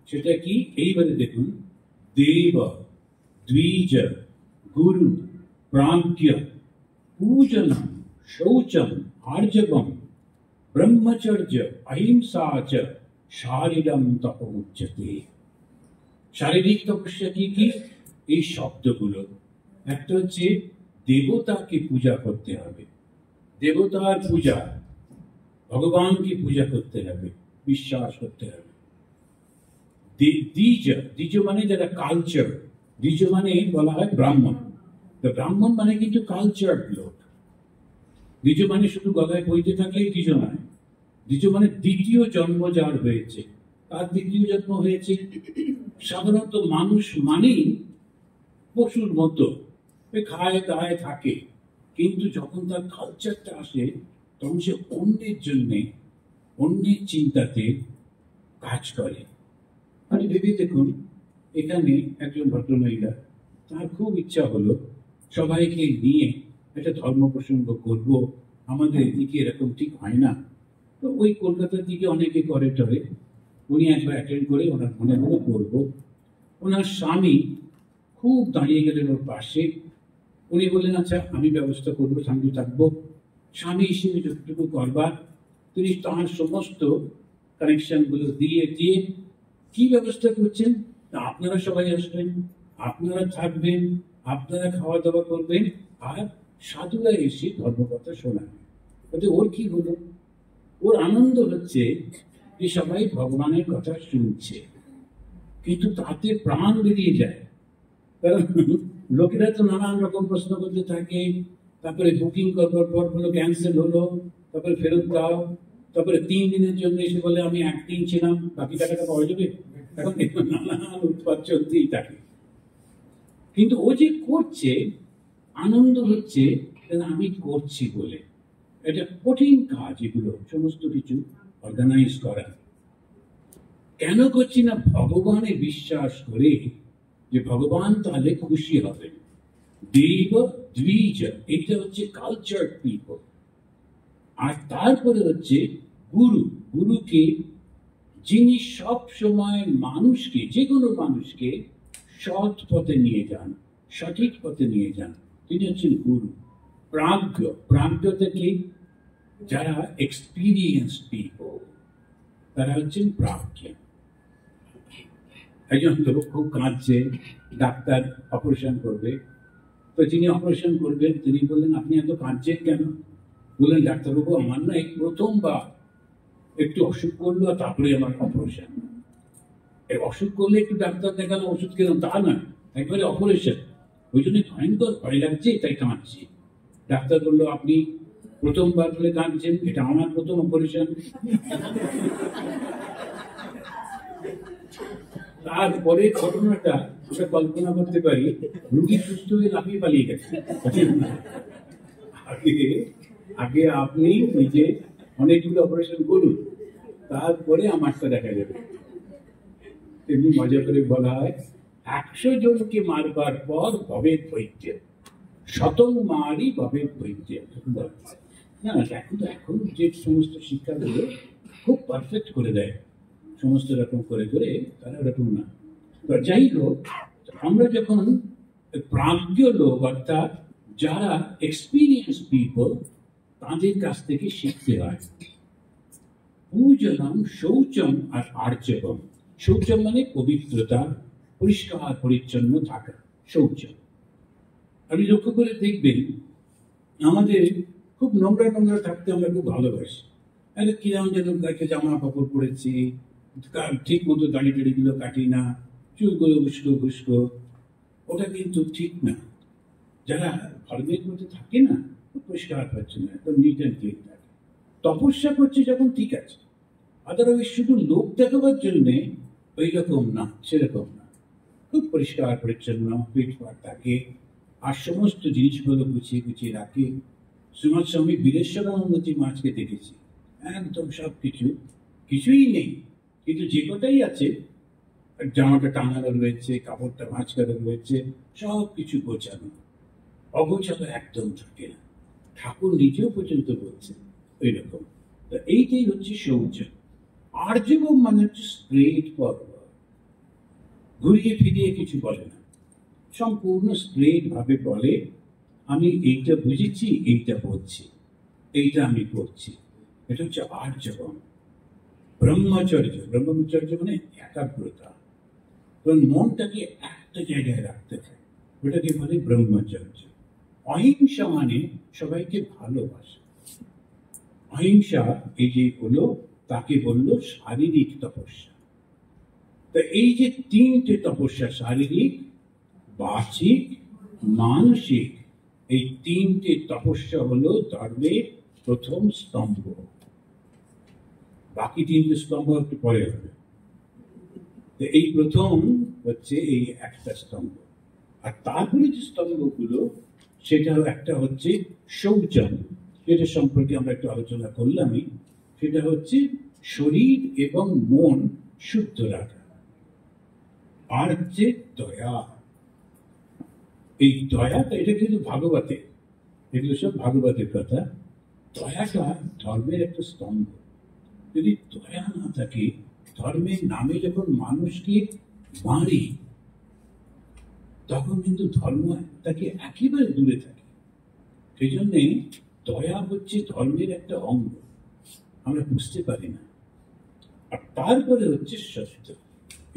সেটা কি? এইবারে দেখুন, দেব দ্বিজ গুরু প্রাজ্ঞ পূজনম শৌচম আর্জবম ব্রহ্মচর্য অহিংসা চ শারীরম তপ উচ্যতে। শারীরিক তপস্যা কি কি? এই শব্দগুলো। একটা হচ্ছে দেবতাকে পূজা করতে হবে, দেবতার পূজা, ভগবানকে পূজা করতে হবে, বিশ্বাস করতে হবে। দ্বিজ, দ্বিজ মানে যারা কালচার, দ্বিজ মানে বলা হয় ব্রাহ্মণ। তো ব্রাহ্মণ মানে কিন্তু কালচার লোক। দ্বিজ মানে শুধু গলায় বইতে থাকলেই দ্বিজ নয়। দ্বিজ মানে দ্বিতীয় জন্ম যার হয়েছে, তার দ্বিতীয় জন্ম হয়েছে। সাধারণত মানুষ মানেই পশুর মতো খায় দায় থাকে, কিন্তু যখন তার কালচারটা আসে, তখন সে অন্যের জন্যে, অন্যের চিন্তাতে কাজ করে। মানে ভেবে দেখুন, এখানে একজন ভদ্রমহিলা, তার খুব ইচ্ছা হলো সবাইকে নিয়ে একটা ধর্ম প্রসঙ্গ করব, আমাদের এদিকে এরকম ঠিক হয় না। তো ওই কলকাতার দিকে অনেকে করে টরে, উনি একবার অ্যাটেন্ড করে ওনার মনে হলো করবো। ওনার স্বামী খুব দাঁড়িয়ে গেলেন ওর পাশে। উনি বললেন, আচ্ছা আমি ব্যবস্থা করবো, সঙ্গে থাকবো। স্বামী হিসেবে যতটুকু করবার, তিনি তাঁর সমস্ত কানেকশনগুলো দিয়ে দিয়ে কি ব্যবস্থা করছেন, আপনারা সবাই আসবেন, আপনারা থাকবেন, আপনারা খাওয়া দাওয়া করবেন, আর সাধুরা এসে ধর্মকথা শোনাবেন। তাতে ওর কি হলো? ওর আনন্দ হচ্ছে যে সবাই ভগবানের কথা শুনছে। কিন্তু তাতে প্রাণ বেরিয়ে যায়। কারণ লোকেরা তো নানান রকম প্রশ্ন করতে থাকে, তারপরে বুকিং করবার পর হলো ক্যান্সেল হলো, তারপরে ফেরত দাও, তারপরে 3 দিনের জন্য এসে বলে আমি একদিন ছিলাম, বাকি টাকাটা পাওয়া যাবে। এখন নানান উৎপাদ চলতেই থাকে। কিন্তু ও যে করছে, আনন্দ হচ্ছে আমি করছি বলে। এটা কঠিন কাজ, এগুলো সমস্ত কিছু অর্গানাইজ করা। কেন করছি না? ভগবানে বিশ্বাস করে যে ভগবান তাহলে খুশি হবে। দেব দ্বিজ, এটা হচ্ছে কালচার পিপল। আর তারপরে হচ্ছে গুরু। গুরুকে, যিনি সব সময় মানুষকে, যে কোনো মানুষকে সৎ পথে নিয়ে যান, সঠিক পথে নিয়ে যান, তিনি হচ্ছেন গুরু। প্রাজ্ঞ, প্রাজ্ঞতা কি? যারা এক্সপিরিয়েন্স পিপল, তারা হচ্ছেন প্রাজ্ঞ। একজন লোক খুব কাঁদছে, ডাক্তার অপারেশন করবে, তো যিনি অপারেশন করবেন তিনি বললেন আপনি এত কাঁদছেন কেন? বললেন ডাক্তারবাবু আমার না এই প্রথমবার একটু অসুখ করলো আর তারপরে আমার অপারেশন। অসুখ করলে একটু ডাক্তার দেখানো, ওষুধ খেলাম তা না, একবারে অপারেশন। ওই জন্য ভয়ঙ্কর ভয় লাগছে, তাই কাঁদছি। ডাক্তার বললো আপনি প্রথমবার বলে কাঁদছেন, এটা আমার প্রথম অপারেশন। তারপরে ঘটনাটা আমরা কল্পনা করতে পারি, রুগী সুস্থ হয়ে লাফিয়ে পালিয়ে গেছে। আগে আপনি নিজে অনেকগুলো অপারেশন করুন, তারপরে আমারটা দেখা যাবে। তেমনি মজা করে বলা হয় 100 জনকে মারবার পর ভবের বৈদ্য, শতং মারি ভবের বৈদ্য। না এখন যে সমস্ত শিক্ষাগুলো খুব পারফেক্ট করে দেয়, সমস্ত রকম করে করে, তারা ওরকম না। যাই হোক, আমরা যখন প্রাজ্ঞ লোক, অর্থাৎ যারা এক্সপিরিয়েন্স পিপল, তাদের কাছ থেকে শিখতে হয়। পূজনম, শৌচম আর আর্জবম। শৌচম মানে পবিত্রতা, পরিষ্কার পরিচ্ছন্ন থাকা, শৌচম। আপনি লক্ষ্য করে দেখবেন আমাদের খুব নোংরা নোংরা থাকতে আমরা খুব ভালোবাসি। কিরম যেন গাছে জামা কাপড় পরেছি, ঠিক মতো দাড়ি টাড়িগুলো কাটি না, চুলগুলো উস্কো ঘুস্কো, ওটা কিন্তু ঠিক না। যারা ধর্মের মধ্যে থাকে না, পরিষ্কার পাচ্ছে না, একদম নিট অ্যান্ড ক্লিন থাকে। তপস্যা করছে যখন ঠিক আছে, আদারওয়াইজ শুধু লোক দেখাবার জন্যে ওই রকম না, সেরকম না। খুব পরিষ্কার পরিচ্ছন্ন, ফিটফাট থাকে, আর সমস্ত জিনিসগুলো গুছিয়ে গুছিয়ে রাখে। শ্রীমৎ স্বামী বীরেশ্বরানন্দজি মাছকে দেখেছি, একদম সব কিছুই নেই, কিন্তু যে কটাই আছে, জামাটা টাঙানো রয়েছে, কাপড়টা ভাঁজ করা রয়েছে, সব কিছু গোছানো। অগোছালো একদম থাকে না। ঠাকুর নিজেও পর্যন্ত বলছে ওই রকম। এইটাই হচ্ছে শৌচ। আর্জবম মানে হচ্ছে স্ট্রেট ফরওয়ার্ড, ঘুরিয়ে ফিরিয়ে কিছু বলে না, সম্পূর্ণ স্ট্রেট ভাবে বলে আমি এইটা বুঝেছি, এইটা বলছি, এইটা আমি করছি। এটা হচ্ছে আর্জবম। ব্রহ্মচর্য, ব্রহ্মচর্য মানে একাগ্রতা, মনটাকে একটা জায়গায় রাখতে হয়, ওটাকে বলে ব্রহ্মচর্য। অহিংসা মানে সবাইকে ভালোবাসা। অহিংসা এই যে হলো, তাকে বললো শারীরিক তপস্যা। তো এই যে 3টে তপস্যা, শারীরিক, বাচিক, মানসিক, এই 3টে তপস্যা হলো ধর্মের প্রথম স্তম্ভ। বাকি 3টে স্তম্ভ একটু পরে হবে। এই প্রথম হচ্ছে এই একটা স্তম্ভ, আর তারপরে যে স্তম্ভগুলো, সেটা একটা হচ্ছে শৌচম, যেটা সম্পর্কে আমরা একটু আলোচনা করলামই। সেটা হচ্ছে শরীর এবং মন শুদ্ধ রাখা। আর হচ্ছে দয়া। এই দয়াটা, এটা কিন্তু ভাগবতে, এগুলো সব ভাগবতের কথা। দয়াটা ধর্মের একটা স্তম্ভ। যদি দয়া না থাকে, ধর্মের নামে যখন মানুষকে মারি, তখন কিন্তু ধর্ম তাকে একেবারে দূরে থাকে। সেই জন্যে দয়া হচ্ছে ধর্মের একটা অঙ্গ, আমরা বুঝতে পারি না। আর তারপরে হচ্ছে সত্য।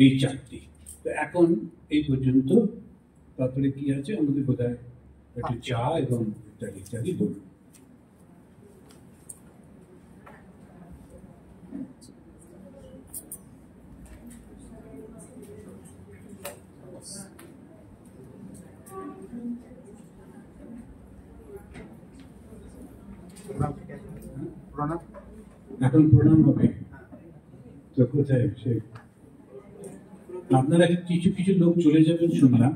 এই 4টি। তো এখন এই পর্যন্ত, তারপরে কি আছে আমাদের বোধহয় একটু চা এবং ইত্যাদি ইত্যাদি বলুন। এখন প্রণাম হবে তো কোথায় সে আপনারা কিছু কিছু লোক চলে যাবেন শুনলাম,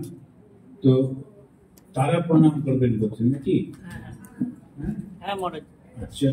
তো তারা প্রণাম করবেন বলছেন নাকি? হ্যাঁ মনে আচ্ছা